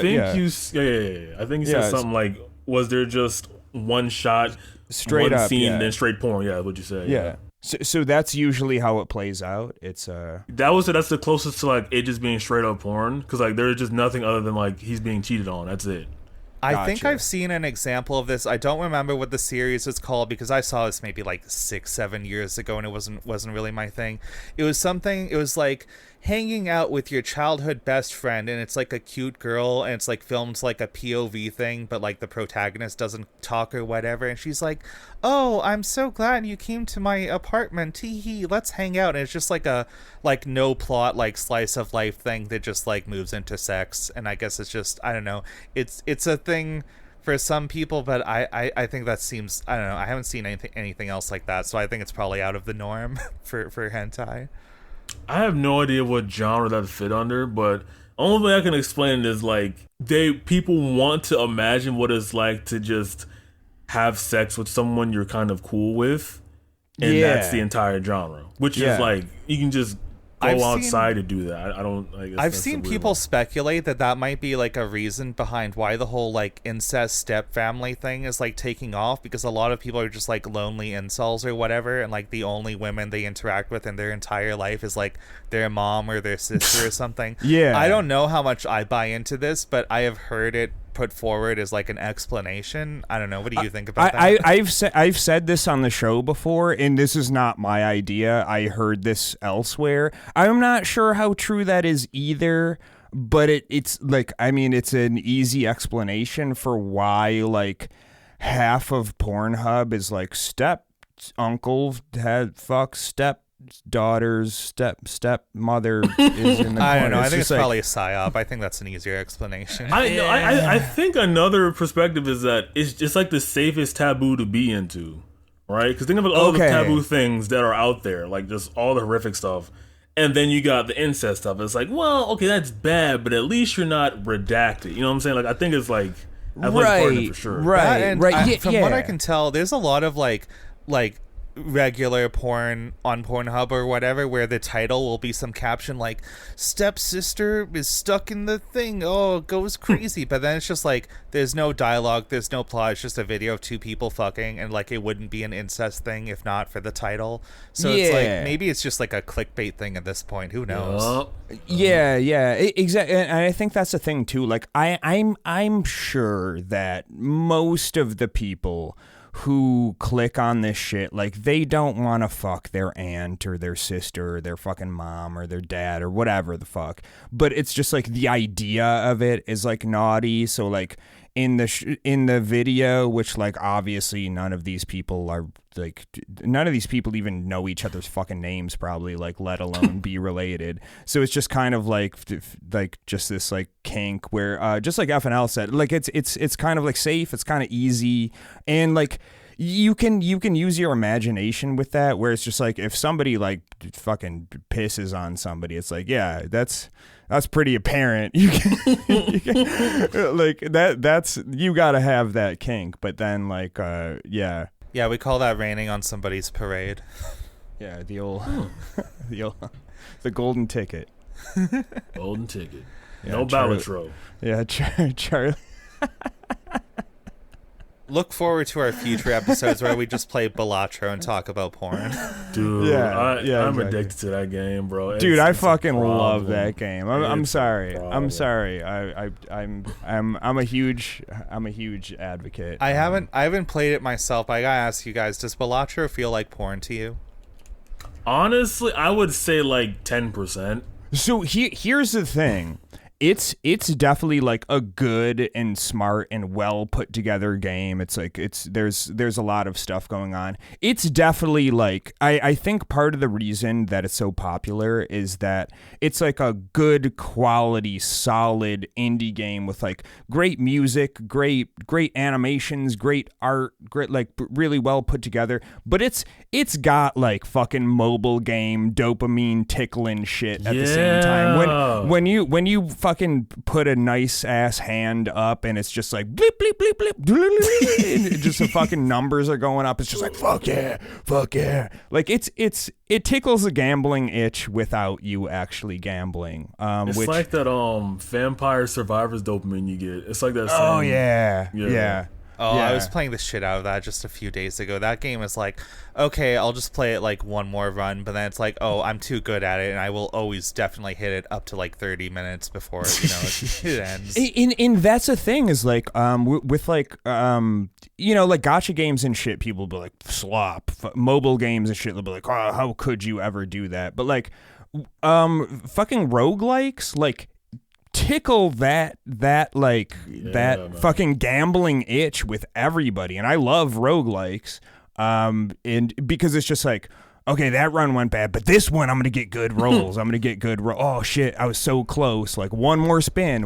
think I think you said something like, was there just one shot, straight one up scene, then straight porn? Yeah, what'd you say? Yeah. So that's usually how it plays out. It's that's the closest to like it just being straight up porn, because like there's just nothing other than like he's being cheated on. That's it. I think I've seen an example of this. I don't remember what the series is called because I saw this maybe like 6-7 years ago and it wasn't really my thing. It was like hanging out with your childhood best friend, and it's like a cute girl, and it's like filmed like a POV thing, but like the protagonist doesn't talk or whatever, and she's like, oh, I'm so glad you came to my apartment, tee-hee, let's hang out. And it's just like a like no plot like slice of life thing that just like moves into sex. And I guess it's just, I don't know, it's a thing for some people, but I think that seems, I don't know, I haven't seen anything else like that, so I think it's probably out of the norm for hentai. I have no idea what genre that fit under, but only way I can explain it is like people want to imagine what it's like to just have sex with someone you're kind of cool with, and that's the entire genre. Which is like you can just go outside to do that. I don't. I've seen people speculate that might be like a reason behind why the whole like incest step family thing is like taking off, because a lot of people are just like lonely incels or whatever, and like the only women they interact with in their entire life is like their mom or their sister or something. Yeah. I don't know how much I buy into this, but I have heard it put forward as like an explanation. I don't know. What do you think about that? I've said this on the show before, and this is not my idea. I heard this elsewhere. I'm not sure how true that is either, but it's like, I mean, it's an easy explanation for why like half of Pornhub is like step uncle had fuck step daughter's stepmother is in the I don't know. corner. I think it's like, probably a psyop. I think that's an easier explanation. I think another perspective is that it's just like the safest taboo to be into, right? Because think of all the taboo things that are out there, like just all the horrific stuff, and then you got the incest stuff. It's like, well, okay, that's bad, but at least you're not redacted. You know what I'm saying? Like, I think it's like I think it's part of it for sure. Right. From what I can tell, there's a lot of like regular porn on Pornhub or whatever where the title will be some caption like stepsister is stuck in the thing, oh, it goes crazy. But then it's just like there's no dialogue, there's no plot, it's just a video of two people fucking, and like it wouldn't be an incest thing if not for the title. So it's like maybe it's just like a clickbait thing at this point, who knows. Exactly. And I think that's the thing too, like I'm sure that most of the people who click on this shit, like they don't want to fuck their aunt or their sister or their fucking mom or their dad or whatever the fuck, but it's just like the idea of it is like naughty. So like in the video, which like obviously none of these people even know each other's fucking names probably, like let alone be related. So it's just kind of like just this like kink where just like FNL said, like it's kind of like safe, it's kind of easy, and like you can use your imagination with that, where it's just like if somebody like fucking pisses on somebody, it's like, yeah, that's pretty apparent. You can like that's you gotta have that kink. But then like Yeah, we call that raining on somebody's parade. Yeah, the old, the golden ticket. Golden ticket. Yeah, No Balatro. Yeah, Charlie. Look forward to our future episodes where we just play Balatro and talk about porn. Dude, I'm exactly. addicted to that game, bro. Dude, I it's fucking love that game. I'm It's sorry. a I'm problem. sorry. I'm a huge advocate. I haven't played it myself. I gotta ask you guys: does Balatro feel like porn to you? Honestly, I would say like 10%. So here's the thing. It's definitely like a good and smart and well put together game. It's like there's a lot of stuff going on. It's definitely like I think part of the reason that it's so popular is that it's like a good quality, solid indie game with like great music, great animations, great art, great like really well put together. But it's got like fucking mobile game dopamine tickling shit at the same time. When you fucking put a nice ass hand up and it's just like bleep bleep bleep bleep, and just the fucking numbers are going up. It's just like fuck yeah. Like it tickles a gambling itch without you actually gambling. It's which, like that Vampire Survivors dopamine you get. It's like that. Oh same, yeah. Oh, Yeah. I was playing the shit out of that just a few days ago. That game is like, okay, I'll just play it like one more run, but then it's like, oh, I'm too good at it, and I will always definitely hit it up to like 30 minutes before it ends. And that's the thing is like with like like gotcha games and shit, people will be like slop. Mobile games and shit, they'll be like, oh, how could you ever do that? But like fucking roguelikes, like tickle that man. fucking gambling itch with everybody. And I love roguelikes and because it's just like, okay, that run went bad, but this one I'm gonna get good rolls. Oh shit, I was so close. Like one more spin.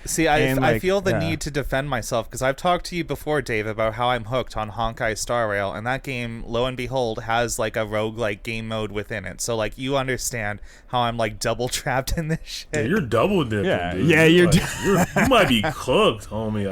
See, And, I like, feel the yeah. need to defend myself because I've talked to you before, Dave, about how I'm hooked on Honkai Star Rail, and that game, lo and behold, has like a roguelike game mode within it. So like you understand how I'm like double trapped in this shit. Yeah, you're double dipping. Yeah, dude. yeah, you're you might be cooked, homie.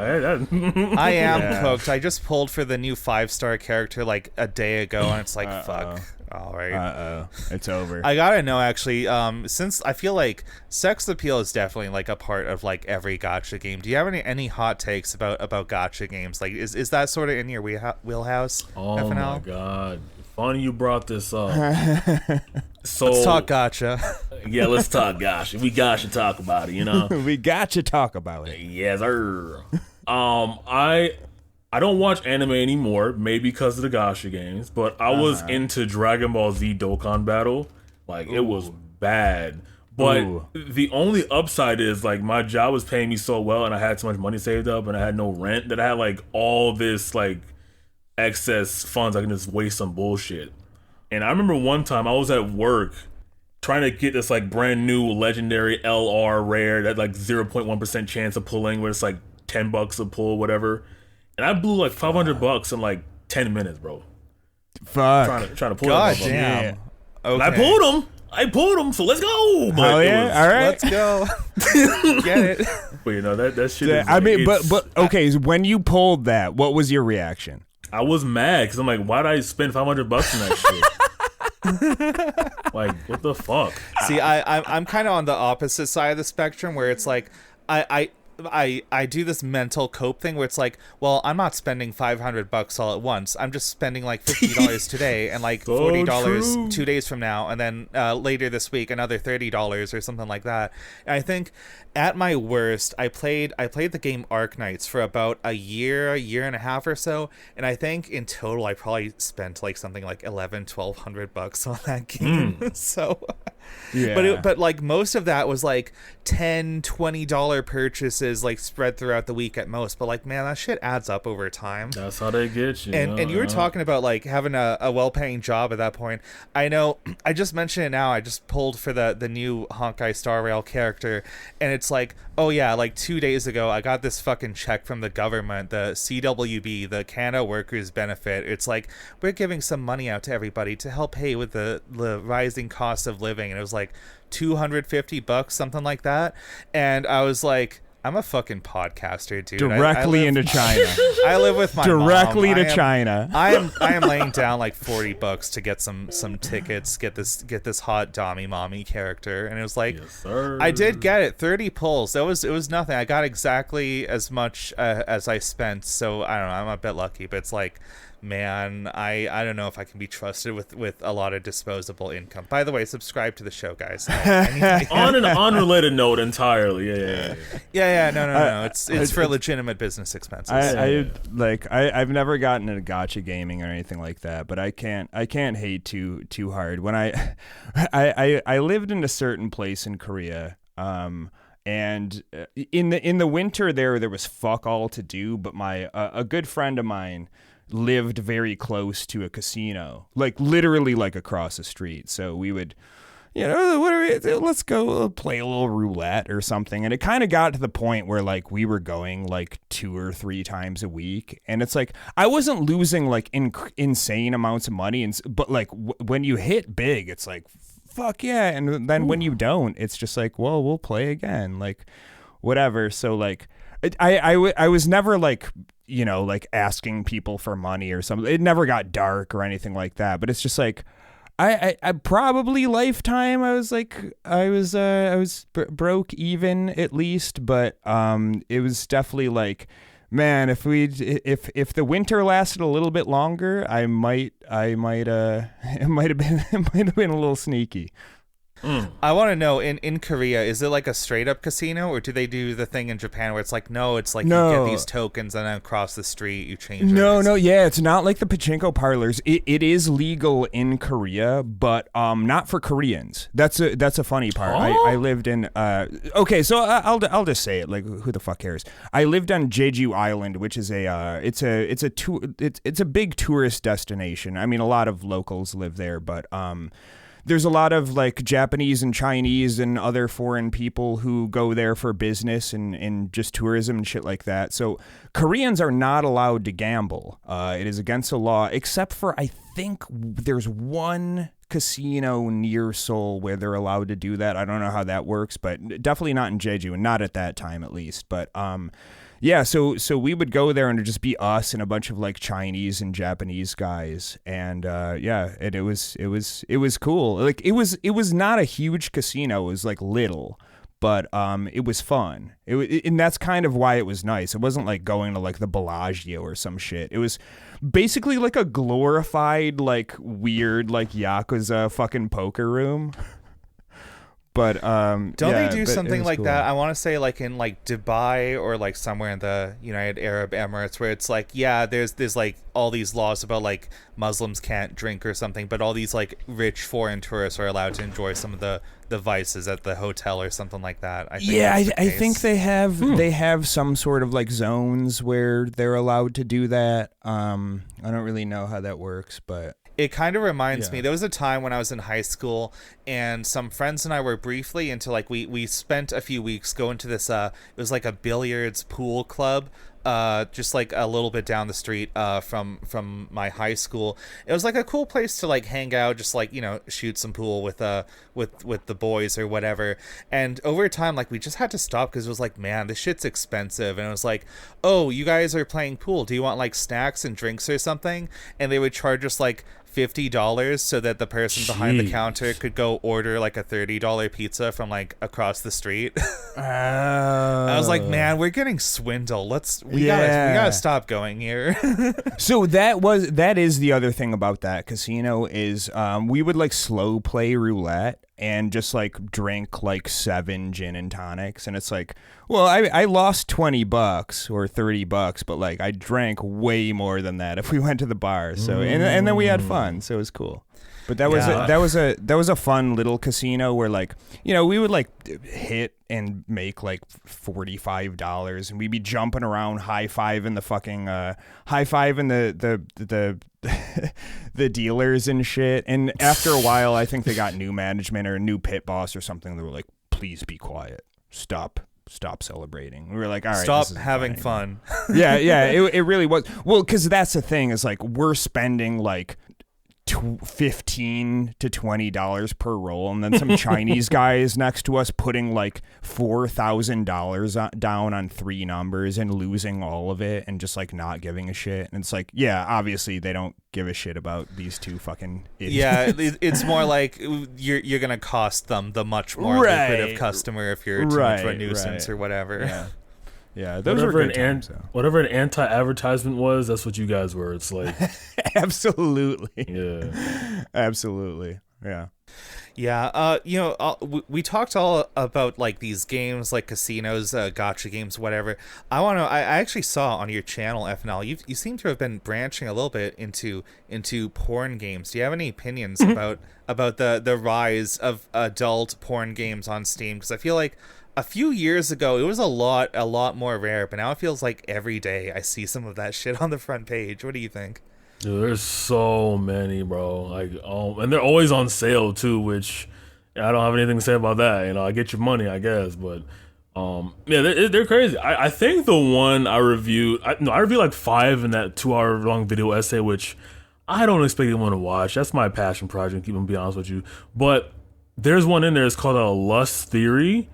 I am Yeah. cooked. I just pulled for the new 5-star character like a day ago, and it's like, fuck. All right. It's over. I gotta know actually, since I feel like sex appeal is definitely like a part of like every gacha game. Do you have any hot takes about gacha games? Like, is that sort of in your wheelhouse? Oh FNL? my god, funny you brought this up. So Let's talk gacha. Yeah, let's talk gacha. We gacha talk about it, you know. We got to talk about it. Yes, sir. I don't watch anime anymore, maybe because of the gacha games, but I was into Dragon Ball Z Dokkan Battle. Like, it was bad. But the only upside is, like, my job was paying me so well, and I had so much money saved up, and I had no rent, that I had, like, all this, like, excess funds I can just waste on bullshit. And I remember one time I was at work trying to get this, like, brand new legendary LR rare that, like, 0.1% chance of pulling, where it's, like, $10 a pull, whatever. And I blew like $500 in like 10 minutes, bro. Fuck. Trying to pull God that motherfucker. damn. Okay. And I pulled him, so let's go. But Oh it yeah, was- all right. Let's go. Get it. But you know that shit. Yeah, Is I like, mean, it's- but okay. So when you pulled that, what was your reaction? I was mad because I'm like, why did I spend $500 on that shit? Like, what the fuck? See, I'm kind of on the opposite side of the spectrum where it's like I do this mental cope thing where it's like, well, I'm not spending $500 all at once. I'm just spending like $50 today and like So $40 true. 2 days from now, and then later this week another $30 or something like that. And I think at my worst, I played the game Arknights for about a year and a half or so, and I think in total I probably spent like something like $1,100-$1,200 on that game. So Yeah. but like most of that was like $10-$20 purchases like spread throughout the week at most, but like, man, that shit adds up over time. That's how they get you. And you were talking about like having a well-paying job at that point. I know I just mentioned it now. I just pulled for the new Honkai Star Rail character, and it's like, oh yeah, like 2 days ago I got this fucking check from the government, the CWB, the Canada Workers Benefit. It's like, we're giving some money out to everybody to help pay with the rising cost of living, and it was like $250, something like that. And I was like, I'm a fucking podcaster, dude. Directly into China. I live with my Directly mom. to China. I am laying down like $40 to get some tickets, get this hot Dommy mommy character, and it was like, Yes, sir. I did get it, 30 pulls. It was nothing. I got exactly as much as I spent, so I don't know. I'm a bit lucky, but it's like, man, I don't know if I can be trusted with a lot of disposable income. By the way, subscribe to the show, guys. On an unrelated note entirely. Yeah. No. It's for legitimate business expenses. I've never gotten into gacha gaming or anything like that, but I can't hate too hard. When I lived in a certain place in Korea, and in the winter there was fuck all to do, but a good friend of mine lived very close to a casino, like literally like across the street. So we would, let's go play a little roulette or something. And it kind of got to the point where like we were going like 2 or 3 times a week. And it's like, I wasn't losing like insane amounts of money. But like when you hit big, it's like, fuck yeah. And then when you don't, it's just like, well, we'll play again. Like whatever. So like, I was never like, like asking people for money or something. It never got dark or anything like that. But it's just like, I probably lifetime. I was broke even at least, but it was definitely like, man, if the winter lasted a little bit longer, it might have been a little sneaky. I want to know, in Korea, is it like a straight up casino, or do they do the thing in Japan where it's like, no, it's like you get these tokens and then across the street you change it? No, yeah, it's not like the pachinko parlors. It is legal in Korea, but not for Koreans. That's a funny part. Oh? I lived in okay, so I'll just say it, like who the fuck cares? I lived on Jeju Island, which is it's a big tourist destination. I mean, a lot of locals live there, but there's a lot of like Japanese and Chinese and other foreign people who go there for business and just tourism and shit like that. So Koreans are not allowed to gamble. It is against the law, except for I think there's one casino near Seoul where they're allowed to do that. I don't know how that works, but definitely not in Jeju, and not at that time at least. But yeah, so we would go there and it'd just be us and a bunch of like Chinese and Japanese guys, and it was cool. Like it was not a huge casino. It was like little, but it was fun. And that's kind of why it was nice. It wasn't like going to like the Bellagio or some shit. It was basically like a glorified like weird like Yakuza fucking poker room. But don't they do something like that? I want to say like in like Dubai or like somewhere in the United Arab Emirates, where it's like, yeah, there's like all these laws about like Muslims can't drink or something, but all these like rich foreign tourists are allowed to enjoy some of the vices at the hotel or something like that. I think they have some sort of like zones where they're allowed to do that. I don't really know how that works, but it kind of reminds me, there was a time when I was in high school and some friends and I were briefly into like, we spent a few weeks going to this, it was like a billiards pool club, just like a little bit down the street from my high school. It was like a cool place to like hang out, just like, shoot some pool with the boys or whatever. And over time, like we just had to stop because it was like, man, this shit's expensive. And it was like, oh, you guys are playing pool, do you want like snacks and drinks or something? And they would charge us like $50 so that the person behind the counter could go order like a $30 pizza from like across the street. I was like, man, we're getting swindled. We gotta stop going here. So that is the other thing about that casino is we would like slow play roulette and just like drink like 7 gin and tonics, and it's like, well, I lost $20 or $30, but like I drank way more than that if we went to the bar. So and then we had fun, so it was cool. But that was a fun little casino where like, we would like hit and make like $45 and we'd be jumping around high-fiving the dealers and shit. And after a while, I think they got new management or a new pit boss or something. They were like, please be quiet. Stop celebrating. We were like, all right, stop having fun. Yeah, it really was. Well, because that's the thing is like we're spending like $15 to $20 per roll, and then some Chinese guy is next to us putting like $4,000 down on 3 numbers and losing all of it and just like not giving a shit. And it's like, yeah, obviously they don't give a shit about these two fucking idiots. Yeah, it's more like you're gonna cost them the much more lucrative customer if you're too much of a nuisance or whatever. Yeah. Yeah, those were good times, whatever an anti-advertisement was, that's what you guys were. It's like absolutely. Yeah. Absolutely. Yeah. Yeah, we talked all about like these games, like casinos, gotcha games, whatever. I actually saw on your channel, FNL, you seem to have been branching a little bit into porn games. Do you have any opinions about the rise of adult porn games on Steam? Because I feel like a few years ago it was a lot more rare, but now it feels like every day I see some of that shit on the front page. What do you think? Dude, there's so many, bro. Like, and they're always on sale too, which I don't have anything to say about that. You know, I get your money, I guess, but yeah, they're crazy. I think the one I reviewed, I reviewed like 5 in that 2-hour long video essay, which I don't expect anyone to watch. That's my passion project, even to be honest with you. But there's one in there. It's called a Lust Theory.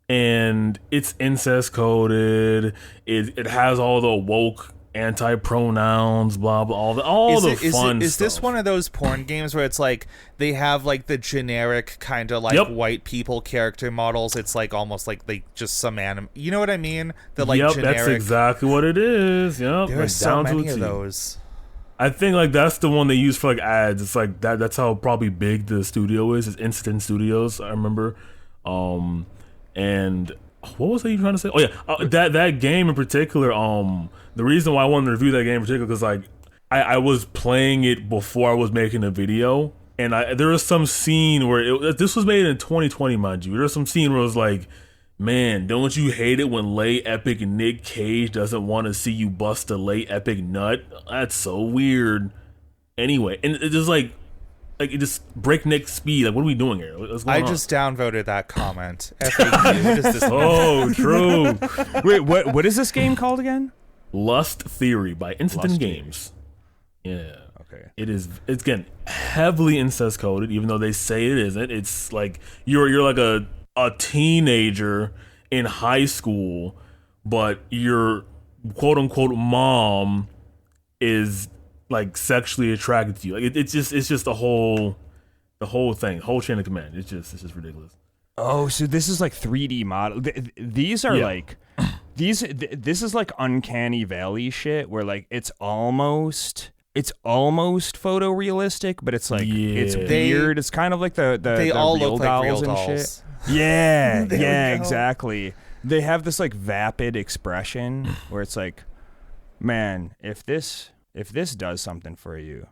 And it's incest coded. It has all the woke anti-pronouns, blah blah, all the fun stuff. Is this one of those porn games where it's like they have like the generic kind of like white people character models? It's like almost like they just some anime. You know what I mean? The like generic. That's exactly what it is. Yep, there are so many of those. I think like that's the one they use for like ads. It's like that's how probably big the studio is. It's Instant Studios. I remember. And what was I trying to say? Oh yeah, that game in particular. The reason why I wanted to review that game in particular because like I was playing it before I was making a video, and there was some scene where this was made in 2020, mind you. There was some scene where it was like, man, don't you hate it when lay epic Nick Cage doesn't want to see you bust a lay epic nut? That's so weird. Anyway, and it's just like it just breakneck speed. Like, what are we doing here? What's going on? Just downvoted that comment. FAQ. What is this? Oh, true. Wait, what is this game called again? Lust Theory by Instant Games. Yeah. Okay. It's again heavily incest coded, even though they say it isn't. It's like you're like a teenager in high school, but your quote unquote mom is like sexually attracted to you. Like it's just the whole thing, whole chain of command. It's just ridiculous. Oh, so this is like 3D model. These are like this is like Uncanny Valley shit where like it's almost photorealistic, but it's like it's weird. It's kind of like the they all real look dolls like real and dolls. Shit. Yeah, exactly. They have this like vapid expression where it's like, man, if this does something for you.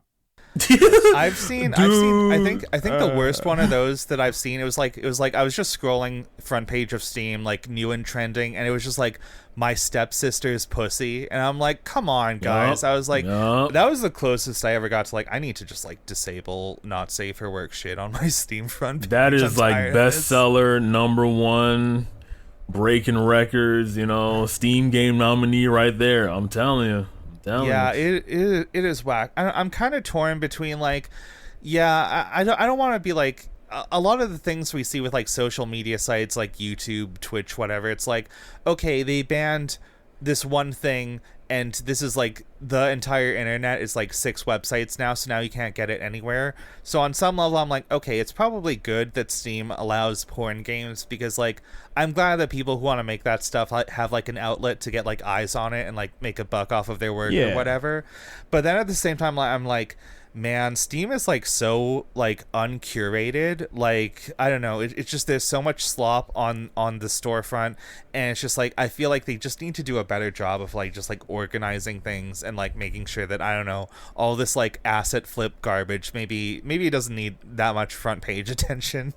I've seen I think the worst one of those that I've seen, it was like I was just scrolling front page of Steam, like new and trending, and it was just like my stepsister's pussy, and I'm like, come on guys. I was like, that was the closest I ever got to like I need to just like disable not safe for work shit on my Steam front page. That is like bestseller #1, breaking records, Steam game nominee right there. I'm telling you. Yeah, it is whack. I'm kind of torn between like, I don't want to be like a lot of the things we see with like social media sites like YouTube, Twitch, whatever. It's like, okay, they banned this one thing, and this is like the entire internet is like 6 websites now, so now you can't get it anywhere. So on some level, I'm like, okay, it's probably good that Steam allows porn games, because like I'm glad that people who want to make that stuff have like an outlet to get like eyes on it and like make a buck off of their work or whatever. But then at the same time, I'm like, man, Steam is like so like uncurated. Like I don't know, it's just there's so much slop on the storefront, and it's just like I feel like they just need to do a better job of like just like organizing things and like making sure that, I don't know, all this like asset flip garbage maybe it doesn't need that much front page attention.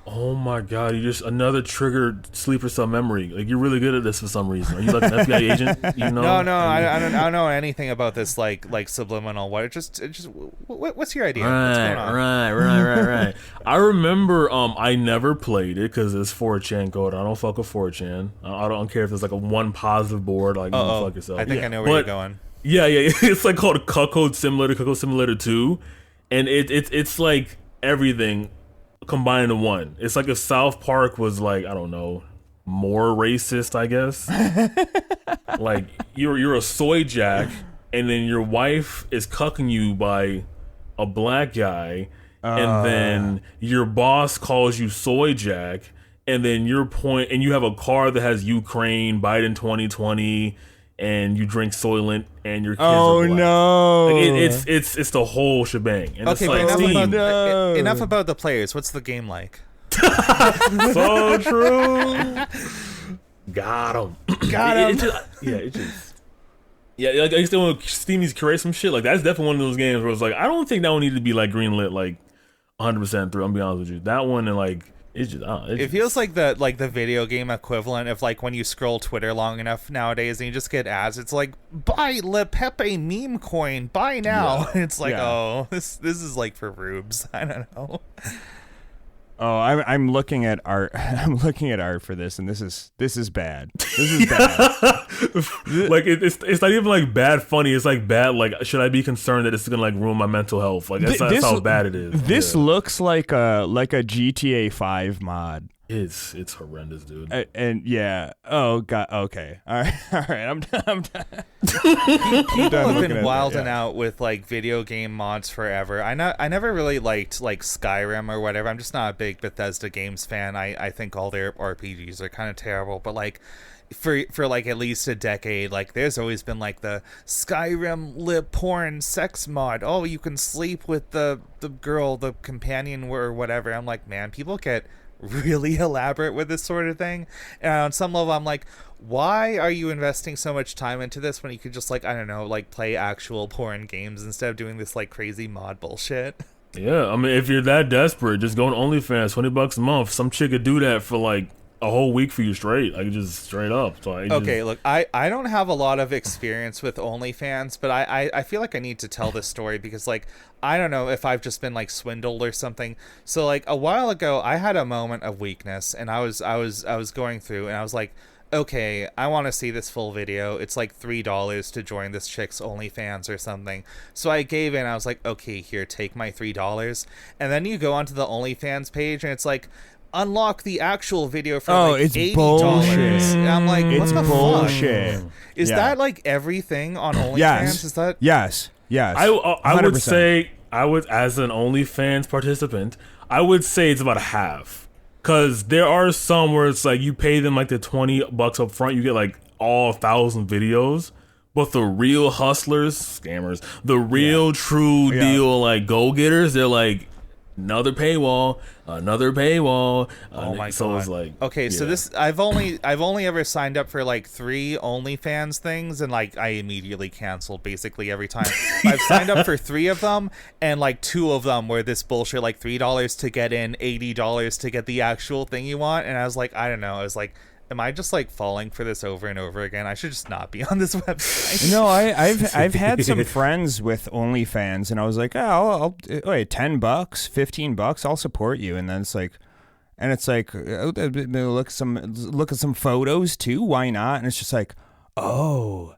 Oh my God! You just another triggered sleeper cell memory. Like you're really good at this for some reason. Are you like an FBI agent? No, I don't know anything about this like subliminal. What's your idea? What's going on? Right. I remember. I never played it because it's 4chan code. I don't fuck with 4chan. I don't care if there's like a one positive board. Like fuck yourself. I think I know where you're going. Yeah. It's like called Cuckold Simulator 2. and it's like everything combined into one. It's like if South Park was like, I don't know, more racist, I guess. Like you're a soy jack, and then your wife is cucking you by a black guy, and then your boss calls you soy jack, and then you have a car that has Ukraine, Biden 2020, and you drink Soylent, and your kids are black. No! Like it's the whole shebang. And Okay, it's but like, enough about the players. What's the game like? so true. Got him. Yeah, like I used to want Steamies curate some shit. Like that's definitely one of those games where it's like I don't think that one needed to be like greenlit like 100% through. I'm be honest with you. That one and like it's just it feels like the video game equivalent of like when you scroll Twitter long enough nowadays and you just get ads. It's like buy Le Pepe meme coin, buy now. Yeah. It's like oh this is like for rubes. I don't know. Oh, I'm looking at art. I'm looking at art for this, and this is bad. This is bad. Like it's not even like bad funny. It's like bad. Like should I be concerned that this is gonna like ruin my mental health? Like that's how bad it is. This looks like a GTA 5 mod. It's horrendous, dude. And yeah. Oh god. Okay. All right. I'm done. People have been wilding out with like video game mods forever. I never really liked like Skyrim or whatever. I'm just not a big Bethesda games fan. I think all their RPGs are kind of terrible. But like for like at least a decade, like there's always been like the Skyrim lip porn sex mod. Oh, you can sleep with the girl, the companion or whatever. I'm like, man, people get really elaborate with this sort of thing, and on some level I'm like, why are you investing so much time into this when you could just like, I don't know, like play actual porn games instead of doing this like crazy mod bullshit? Yeah, I mean, if you're that desperate, just go on OnlyFans, $20 a month. Some chick could do that for like a whole week for you straight, like just straight up. So look, I don't have a lot of experience with OnlyFans, but I feel like I need to tell this story because like I don't know if I've just been like swindled or something. So like a while ago, I had a moment of weakness, and I was going through, and I was like, okay, I want to see this full video. It's like $3 to join this chick's OnlyFans or something. So I gave in. I was like, okay, here, take my $3. And then you go onto the OnlyFans page, and it's like, unlock the actual video for like it's $80. bullshit. And I'm like, what It's the bullshit. fuck? Is that like everything on OnlyFans? Yes. Is that Yes. I would say as an OnlyFans participant, I would say it's about a half. Cause there are some where it's like you pay them like the $20 up front, you get like all 1,000 videos. But the real hustlers, scammers, the real true deal like go-getters, they're like another paywall. Oh my god! It's like, okay, so this I've only ever signed up for like 3 OnlyFans things, and like I immediately canceled basically every time. I've signed up for 3 of them, and like 2 of them were this bullshit, like $3 to get in, $80 to get the actual thing you want, and I was like, I don't know, I was like, am I just like falling for this over and over again? I should just not be on this website. No, I've had some friends with OnlyFans, and I was like, oh, I'll wait, $10, $15, I'll support you, and then it's like, oh, look at some photos too. Why not? And it's just like, oh.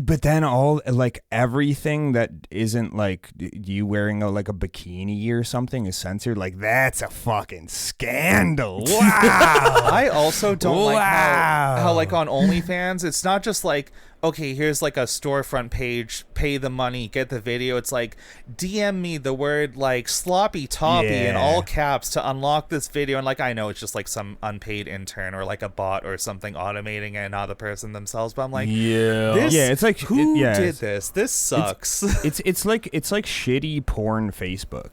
But then all like everything that isn't like you wearing like a bikini or something is censored. Like that's a fucking scandal. Wow. I also don't like how like on OnlyFans, it's not just like, okay, here's like a storefront page, pay the money, get the video. It's like, DM me the word like sloppy toppy in all caps to unlock this video. And like, I know it's just like some unpaid intern or like a bot or something automating it, not the person themselves. But I'm like, it's like who did this? This sucks. It's like shitty porn Facebook.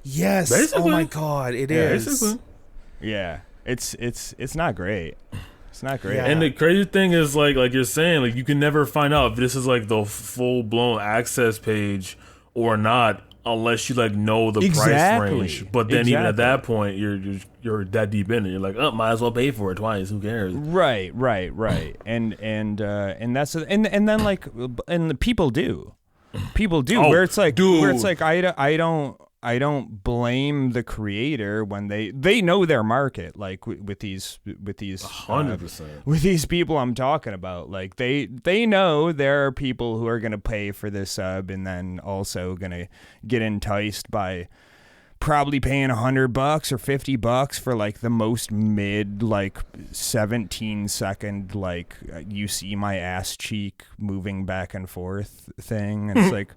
Yes. Basically. Oh my god, it is. Basically. Yeah, it's not great. It's not great. Yeah. And the crazy thing is, like you're saying, like you can never find out if this is like the full blown access page or not, unless you like know the price range. But then even at that point, you're that deep in it. You're like, oh, might as well pay for it twice. Who cares? Right. and that's and then like and the people do. Oh, where it's like dude. where it's like I don't. I don't blame the creator when they know their market, like with these 100%. with these people I'm talking about. Like they know there are people who are gonna pay for this sub and then also gonna get enticed by probably paying $100 or $50 for like the most mid, like 17-second, like you see my ass cheek moving back and forth thing. And it's like,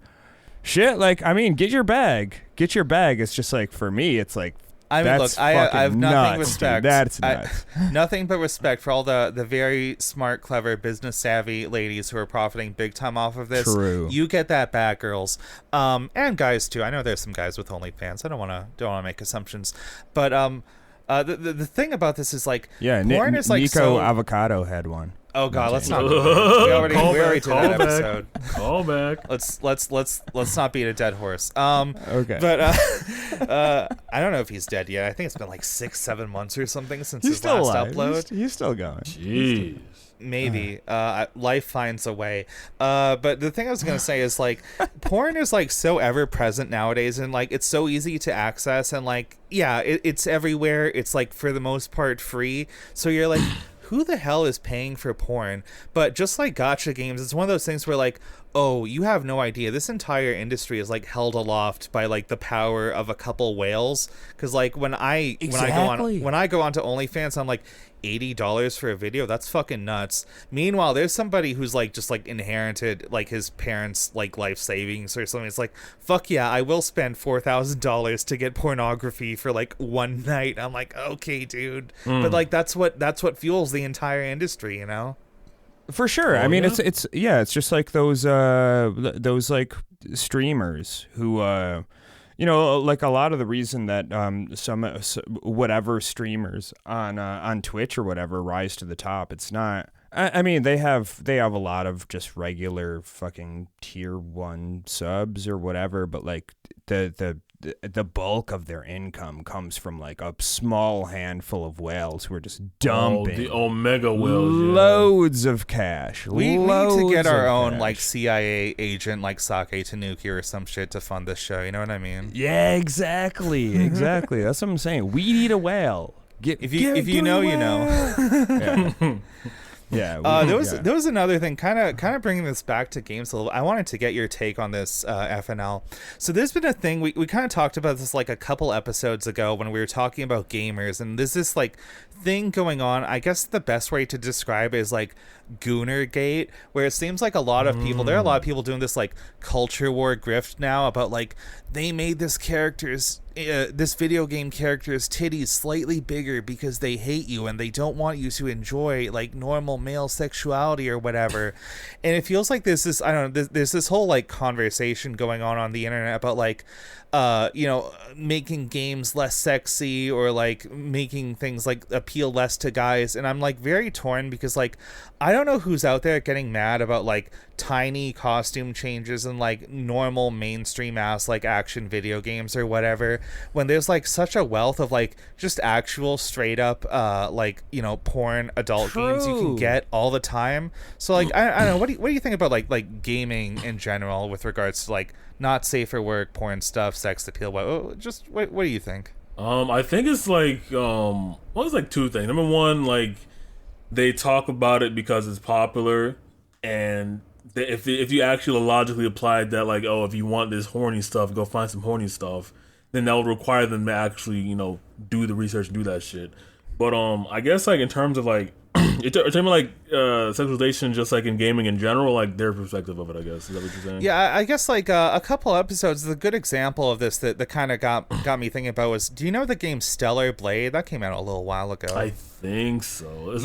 shit, like, I mean, get your bag. It's just like, for me, it's like, I mean, that's look, I have nothing nuts, respect. dude. That's nuts. Nothing but respect for all the very smart, clever, business savvy ladies who are profiting big time off of this. True. You get that back, girls, and guys too. I know there's some guys with OnlyFans. I don't want to make assumptions, but the thing about this is like, porn is like Nico so. Avocado had one. Oh God, let's not. We already did that episode. Call back. Let's not beat a dead horse. Okay. But I don't know if he's dead yet. I think it's been like 6-7 months or something since his last upload. He's still going. Jeez. Maybe life finds a way. But the thing I was gonna say is like, porn is like so ever present nowadays, and like it's so easy to access, and like it's everywhere. It's like for the most part free. So you're like, who the hell is paying for porn? But just like gacha games, it's one of those things where like, oh, you have no idea. This entire industry is like held aloft by like the power of a couple whales. Because like when I go onto OnlyFans, I'm like, $80 for a video? That's fucking nuts. Meanwhile, there's somebody who's like just like inherited like his parents' like life savings or something. It's like, fuck yeah, I will spend $4,000 to get pornography for like one night. I'm like, okay, dude. But like that's what fuels the entire industry, you know? For sure. I mean, it's just like those like streamers who like a lot of the reason that some whatever streamers on Twitch or whatever rise to the top, it's not. I mean, they have a lot of just regular fucking tier 1 subs or whatever, but like the bulk of their income comes from like a small handful of whales who are just dumping the Omega whales, loads of cash. We need to get our own like CIA agent like Sake Tanuki or some shit to fund this show. You know what I mean? Yeah, exactly. That's what I'm saying. We need a whale. If you know, you know. Yeah. Yeah. There was another thing, kind of bringing this back to games a little. I wanted to get your take on this, FNL. So there's been a thing we kind of talked about this like a couple episodes ago when we were talking about gamers, and there's this like thing going on. I guess the best way to describe it is like Goonergate, where it seems like there are a lot of people doing this like culture war grift now about like they made this video game character's titties slightly bigger because they hate you and they don't want you to enjoy like normal male sexuality or whatever. And it feels like there's this whole like conversation going on the internet about like making games less sexy or like making things like appeal less to guys. And I'm like very torn because like I don't know who's out there getting mad about like tiny costume changes and like normal mainstream ass like action video games or whatever, when there's like such a wealth of like just actual straight up porn adult games you can get all the time. So like I don't know, what do you think about like gaming in general with regards to like not safe for work porn stuff, sex appeal? What do you think? I think it's like it's like two things. Number one, like they talk about it because it's popular, and if you actually logically applied that, like, oh, if you want this horny stuff, go find some horny stuff, then that would require them to actually, do the research and do that shit. But I guess like in terms of like in terms of like sexualization, just like in gaming in general, like their perspective of it, I guess. Is that what you're saying? Yeah, I guess like a couple episodes, the good example of this that kind of got me thinking about was, do you know the game Stellar Blade? That came out a little while ago. I think so.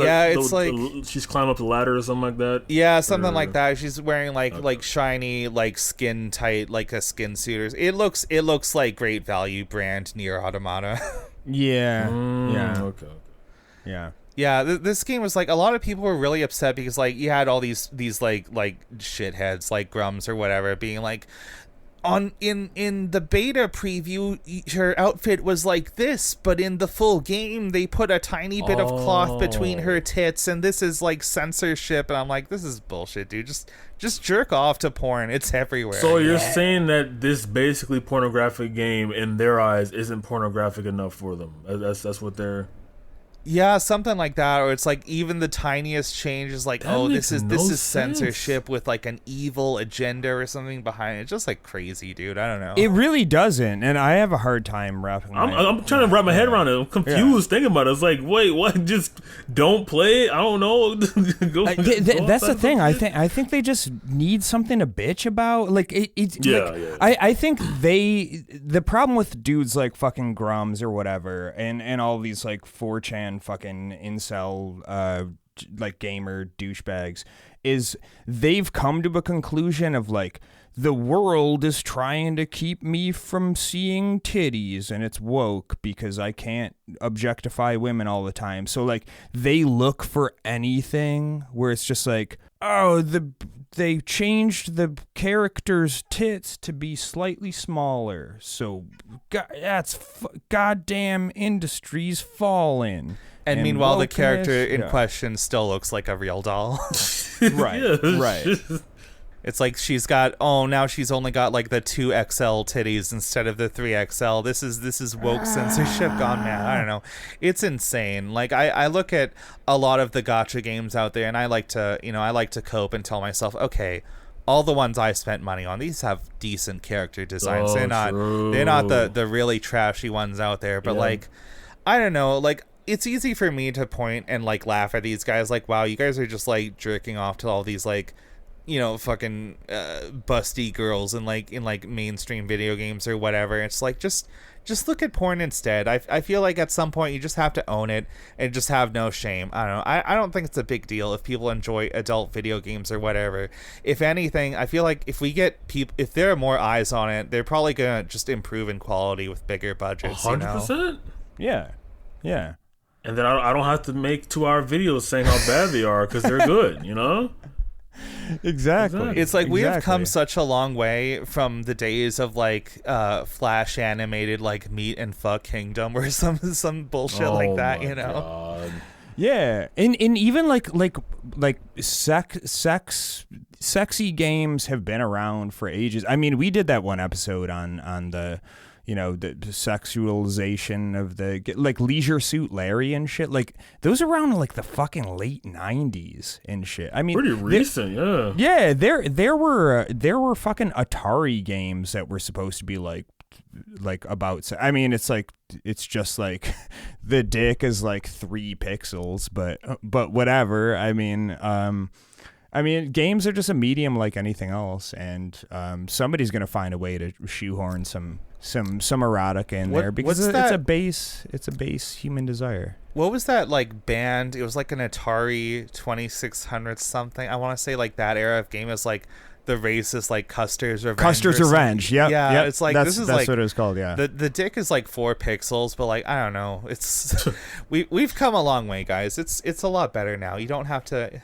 She's climbing up the ladder or something like that. Yeah, something like that. She's wearing like shiny, like skin tight, like a skin suit. It looks like great value brand Nier Automata. Yeah. Yeah. Okay. Yeah. Yeah, this game was like, a lot of people were really upset because like you had all these like shitheads like Grums or whatever being like, in the beta preview, her outfit was like this, but in the full game they put a tiny bit of cloth between her tits, and this is like censorship. And I'm like, this is bullshit, dude. Just jerk off to porn. It's everywhere. So you're saying that this basically pornographic game in their eyes isn't pornographic enough for them? That's what they're... Yeah, something like that, or it's like even the tiniest change is like, That this makes is no censorship with like an evil agenda or something behind it. Just like crazy, dude. I don't know. It really doesn't, and I have a hard time wrapping. I'm trying to wrap my head around it. I'm confused thinking about it. It's like, wait, what? Just don't play it? I don't know. That's the thing. I think they just need something to bitch about. Like I think the problem with dudes like fucking Grums or whatever, and all these like 4chan fucking incel like gamer douchebags, is they've come to a conclusion of like, the world is trying to keep me from seeing titties and it's woke because I can't objectify women all the time. So like they look for anything where it's just like, oh, they changed the character's tits to be slightly smaller, so goddamn industry's falling. And meanwhile, the character in question still looks like a real doll. Right. It's like now she's only got like the 2XL titties instead of the 3XL. This is woke censorship gone mad. I don't know. It's insane. Like I look at a lot of the gacha games out there, and I like to cope and tell myself, okay, all the ones I spent money on, these have decent character designs. They're not the really trashy ones out there, but like, I don't know, like, it's easy for me to point and like laugh at these guys like, wow, you guys are just like jerking off to all these like, fucking busty girls in mainstream video games or whatever. It's like, just look at porn instead. I feel like at some point you just have to own it and just have no shame. I don't know. I don't think it's a big deal if people enjoy adult video games or whatever. If anything, I feel like if there are more eyes on it, they're probably gonna just improve in quality with bigger budgets. 100%. Yeah. And then I don't have to make 2-hour videos saying how bad they are because they're good, Exactly. It's like we have come such a long way from the days of like Flash animated like Meat and Fuck Kingdom or some bullshit like that, God. Yeah, and even like sexy games have been around for ages. I mean, we did that one episode on the the sexualization of the like Leisure Suit Larry and shit. Like those around like the fucking late 90s and shit. I mean, pretty recent, yeah. Yeah, there were fucking Atari games that were supposed to be like about. I mean, it's just like the dick is like 3 pixels, but whatever. I mean, games are just a medium like anything else, and somebody's gonna find a way to shoehorn some erotic in there because it's a base human desire. What was that like band? It was like an Atari 2600 something. I want to say like that era of game is like the racist like Custer's Revenge. Yeah. It's like that's what it was called. Yeah. The dick is like 4 pixels, but like I don't know. It's we've come a long way, guys. It's a lot better now. You don't have to.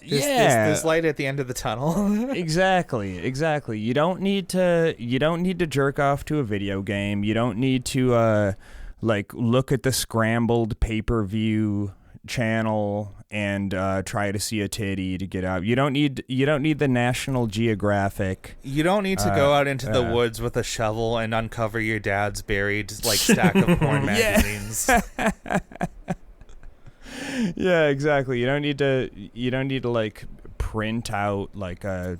There's light at the end of the tunnel. Exactly. You don't need to jerk off to a video game. You don't need to like look at the scrambled pay-per-view channel and try to see a titty to get out. You don't need the National Geographic. You don't need to go out into the woods with a shovel and uncover your dad's buried like stack of porn magazines. Yeah, exactly. You don't need to like print out like a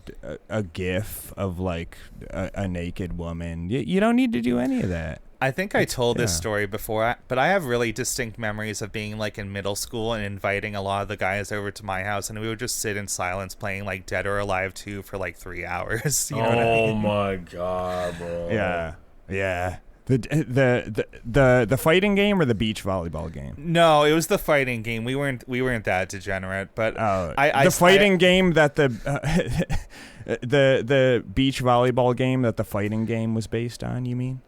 GIF of like a naked woman. You don't need to do any of that. I think I told this story before, but I have really distinct memories of being like in middle school and inviting a lot of the guys over to my house, and we would just sit in silence playing like Dead or Alive 2 for like 3 hours. You know what I mean? My god, bro. Yeah. The fighting game or the beach volleyball game? No, it was the fighting game. We weren't that degenerate, but the fighting game that the beach volleyball game that the fighting game was based on. You mean?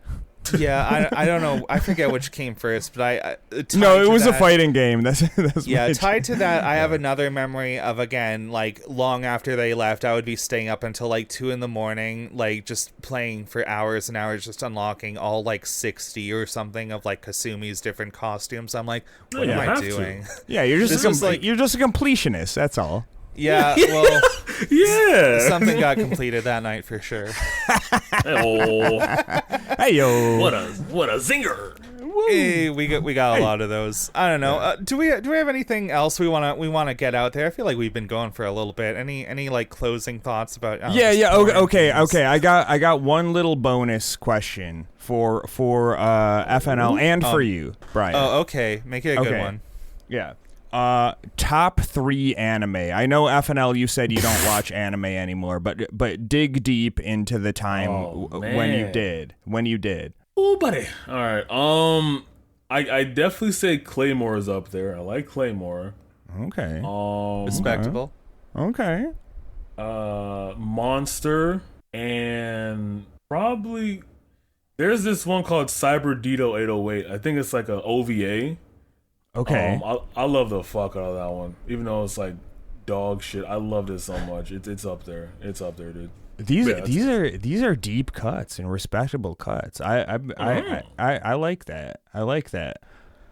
Yeah, I don't know. I forget which came first, but No, it was a fighting game. That's yeah. Tied to that, I have another memory of, again, like long after they left, I would be staying up until like 2 a.m, like just playing for hours and hours, just unlocking all like 60 or something of like Kasumi's different costumes. I'm like, what am I doing? Yeah, you're just you're just a completionist. That's all. Yeah, well, yeah, something got completed that night for sure. Hey yo, what a zinger! Hey, we got a lot of those. I don't know. Do we have anything else we wanna get out there? I feel like we've been going for a little bit. Any like closing thoughts about? Okay. I got one little bonus question for FNL and for you, Brian. Oh, okay. Make it a good one. Yeah. Top 3 anime. I know FNL, you said you don't watch anime anymore, but dig deep into the time when you did. Oh, buddy. All right. I definitely say Claymore is up there. I like Claymore. Okay. Respectable. Okay. Monster, and probably there's this one called Cyber Dito 808. I think it's like a OVA. Okay. I love the fuck out of that one, even though it's like dog shit. I loved it so much. It's up there. It's up there, dude. These are deep cuts and respectable cuts. I like that. I like that.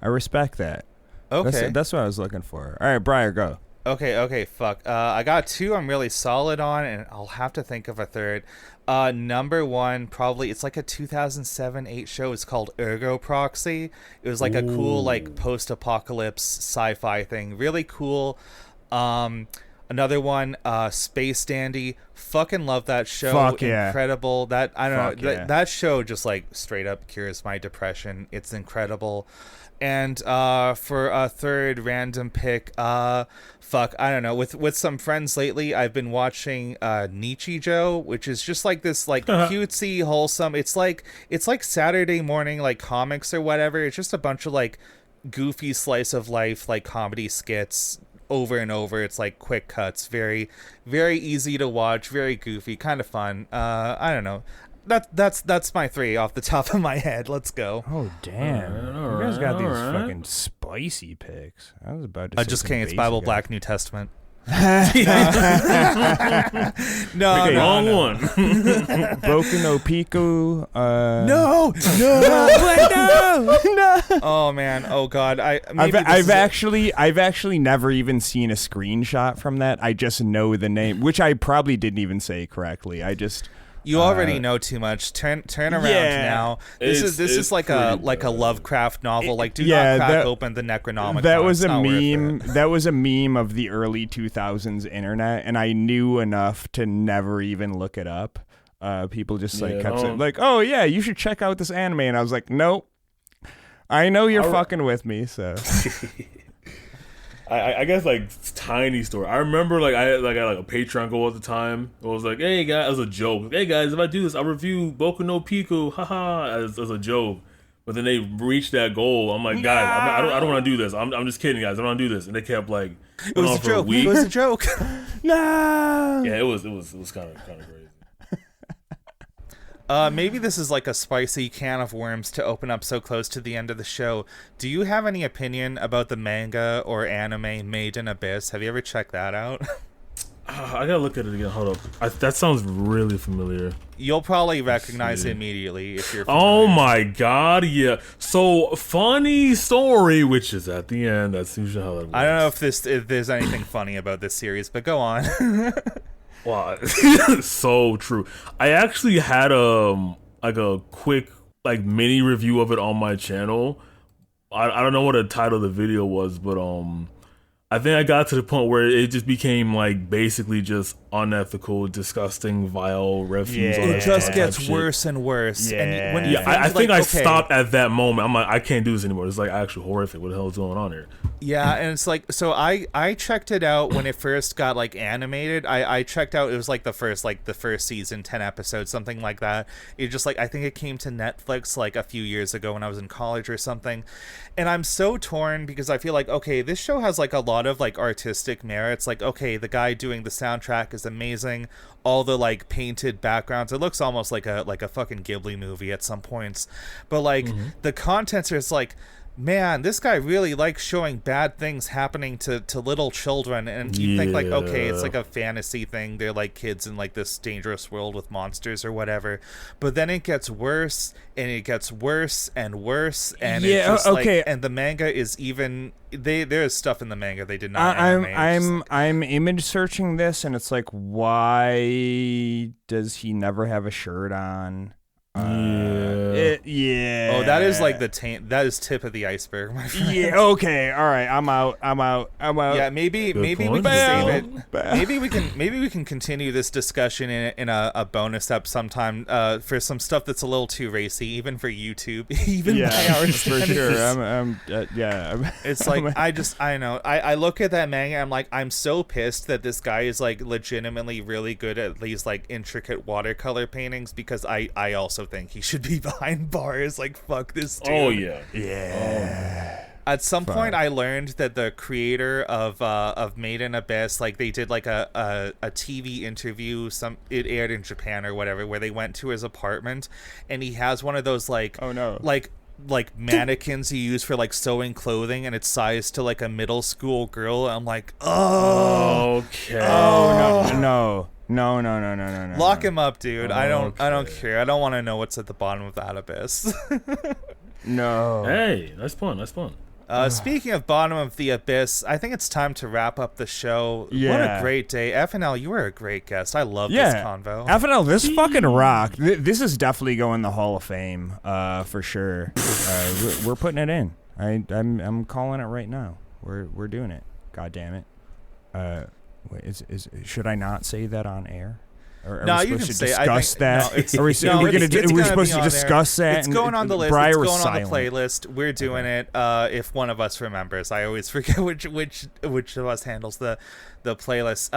I respect that. Okay. That's what I was looking for. All right, Briar, go. Okay, fuck. I got 2 I'm really solid on, and I'll have to think of a third. Number 1, probably, it's like a 2007-8 show. It's called Ergo Proxy. It was like a cool, like, post-apocalypse sci-fi thing. Really cool. Another one, Space Dandy. Fucking love that show. Fuck yeah. Incredible. That, I don't Fuck know, yeah. that show just, like, straight up cures my depression. It's incredible. And for a third random pick, I don't know. With some friends lately, I've been watching Nichijou, which is just like this like cutesy, wholesome. It's like Saturday morning like comics or whatever. It's just a bunch of like goofy slice of life like comedy skits over and over. It's like quick cuts, very very easy to watch, very goofy, kind of fun. I don't know. That's my 3 off the top of my head. Let's go. Oh damn! You guys got these fucking spicy picks. I was about to. Just kidding. It's Bible Black New Testament. No, wrong one. Boku no Pico. No. Oh man. Oh god. I've actually never even seen a screenshot from that. I just know the name, which I probably didn't even say correctly. You already know too much. Turn around now. This is like a Lovecraft novel. Like do not crack open the Necronomicon. That was a meme. That was a meme of the early 2000s internet, and I knew enough to never even look it up. People just kept saying like, "Oh yeah, you should check out this anime," and I was like, "Nope, I know you're fucking with me." So. I guess like tiny story. I remember like I had like a Patreon goal at the time. It was like, hey guys, as a joke. Hey guys, if I do this, I'll review Boku no Pico, haha, as a joke. But then they reached that goal. I'm like, guys, I don't want to do this. I'm just kidding, guys. I don't want to do this. And they kept like, it was a joke. It was a joke. No. Yeah, it was kind of crazy. Maybe this is like a spicy can of worms to open up so close to the end of the show. Do you have any opinion about the manga or anime Made in Abyss? Have you ever checked that out? I gotta look at it again. Hold up. That sounds really familiar. You'll probably recognize it immediately if you're familiar. Oh my god, yeah. So, funny story, which is at the end. That's usually how that works. I don't know if there's anything funny about this series, but go on. Wow, so true. I actually had like a quick like mini review of it on my channel. I don't know what the title of the video was, but I think I got to the point where it just became like basically just unethical, disgusting, vile refuse. Yeah. It just gets worse and worse. Yeah. And when I think I stopped at that moment. I'm like, I can't do this anymore. It's like actually horrific. What the hell is going on here? Yeah, and it's like, so I checked it out when it first got like animated. I checked out, it was like the first season, 10 episodes, something like that. It just like, I think it came to Netflix like a few years ago when I was in college or something. And I'm so torn because I feel like, okay, this show has like a lot of like artistic merits. Like, okay, the guy doing the soundtrack is amazing. All the like painted backgrounds, it looks almost like a fucking Ghibli movie at some points. But like the contents are just like, man, this guy really likes showing bad things happening to little children, and you think like, okay, it's like a fantasy thing, they're like kids in like this dangerous world with monsters or whatever, but then it gets worse and it gets worse and worse, and it's just like, and the manga is even, there's stuff in the manga they did not animate. I'm image searching this, and it's like, why does he never have a shirt on? Oh, that is like that is tip of the iceberg, my friend. Yeah, okay, all right, I'm out. Yeah, maybe we can save it. Maybe we can continue this discussion in a bonus up sometime for some stuff that's a little too racy, even for YouTube, even by our standards. For sure. It's like I look at that manga, I'm like, I'm so pissed that this guy is like legitimately really good at these like intricate watercolor paintings, because I also think he should be behind bars. Like, fuck this dude. Oh yeah. At some point, I learned that the creator of Made in Abyss, like, they did like a TV interview. It aired in Japan or whatever, where they went to his apartment, and he has one of those like like mannequins you use for like sewing clothing, and it's sized to like a middle school girl. I'm like, okay. No. Lock him up, dude. I don't care. I don't want to know what's at the bottom of that abyss. No. Hey, nice point. Speaking of bottom of the abyss, I think it's time to wrap up the show. Yeah. What a great day. FNL, you were a great guest. I love this convo. FNL, this fucking rock. This is definitely going the Hall of Fame, for sure. We're putting it in. I'm calling it right now. We're doing it. God damn it. Wait, should I not say that on air? Or no, are we you can supposed to say. discuss that? No, we're supposed to discuss that. It's going on the list. Briar it's going silent. on the playlist. We're doing it. If one of us remembers, I always forget which of us handles the playlist.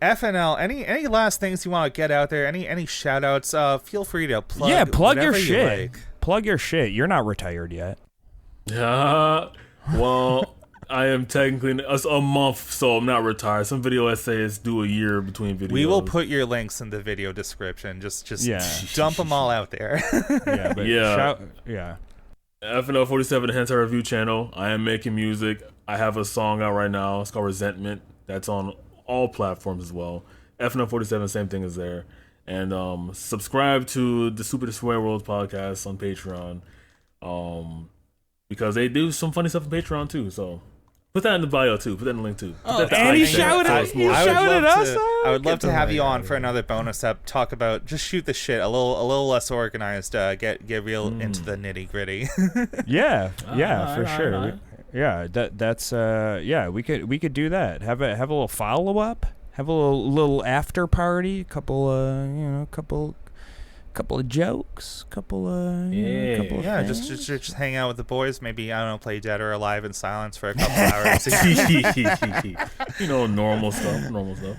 FNL. Any last things you want to get out there? Any shout outs? Feel free to plug. Yeah, plug your shit. Like. Plug your shit. You're not retired yet. Well. I am technically a month, so I'm not retired. Some video essays do a year between videos. We will put your links in the video description. Just dump them all out there. FNL47 Hentai Review channel. I am making music. I have a song out right now. It's called Resentment. That's on all platforms as well. FNL47, same thing is there. And subscribe to the Super the Swear World podcast on Patreon. Because they do some funny stuff on Patreon too. So put that in the bio too. Put that in the link too. And he shouted us. I would love to have you on for another bonus up. Talk about, just shoot the shit a little less organized. Get real into the nitty gritty. For sure. Yeah, that's we could do that. Have a little follow up. Have a little after party. Couple of jokes, couple of things. Just hang out with the boys. Maybe, I don't know, play Dead or Alive in silence for a couple hours. Normal stuff.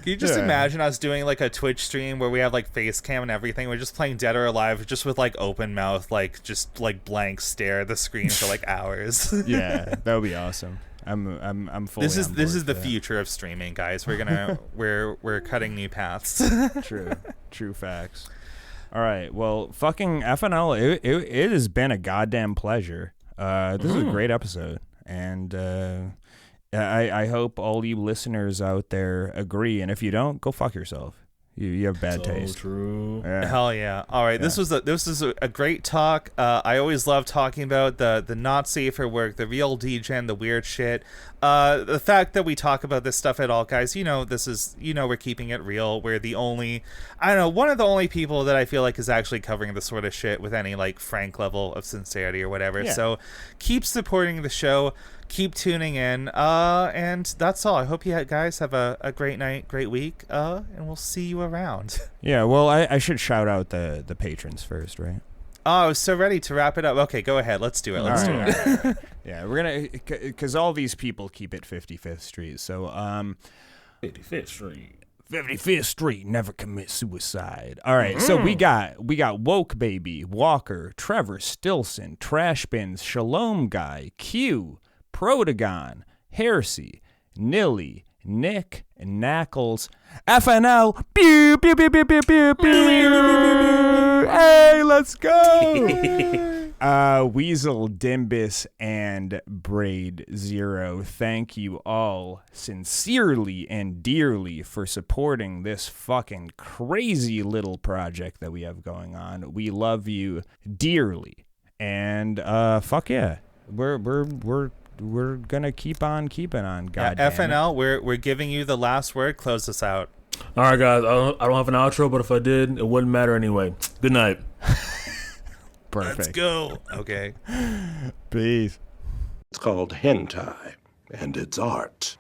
Can you just imagine us doing like a Twitch stream where we have like face cam and everything? We're just playing Dead or Alive, just with like open mouth, like just like blank stare at the screen for like hours. Yeah, that would be awesome. I'm fully. This is the future of streaming, guys. We're cutting new paths. True facts. All right, well, fucking FNL, it has been a goddamn pleasure. This is a great episode, and I hope all you listeners out there agree. And if you don't, go fuck yourself. You have bad taste. True. Yeah. Hell yeah! All right, this is a great talk. I always love talking about the not safe for work, the real degen, the weird shit. The fact that we talk about this stuff at all, guys. We're keeping it real. We're one of the only people that I feel like is actually covering this sort of shit with any like frank level of sincerity or whatever. Yeah. So keep supporting the show. Keep tuning in, and that's all. I hope you guys have a great night, great week, and we'll see you around. Yeah, well, I should shout out the patrons first, right? Oh, I was so ready to wrap it up. Okay, go ahead. Let's do it. Let's do it. Yeah, we're gonna, because all these people keep it 55th Street, so 55th Street. 55th Street, never commit suicide. All right, so we got Woke Baby, Walker, Trevor Stilson, Trash Bins, Shalom Guy, Q, Protagon, Heresy, Nilly, Nick, Knackles, FNL, pew, pew, pew, pew, pew, pew, pew. Hey, let's go. Weasel, Dimbus, and Braid Zero, thank you all sincerely and dearly for supporting this fucking crazy little project that we have going on. We love you dearly, and fuck yeah, we're gonna keep on keeping on. God, FNL, we're giving you the last word. Close us out. All right, guys. I don't have an outro, but if I did, it wouldn't matter anyway. Good night. Perfect. Let's go. Okay. Peace. It's called hentai, and it's art.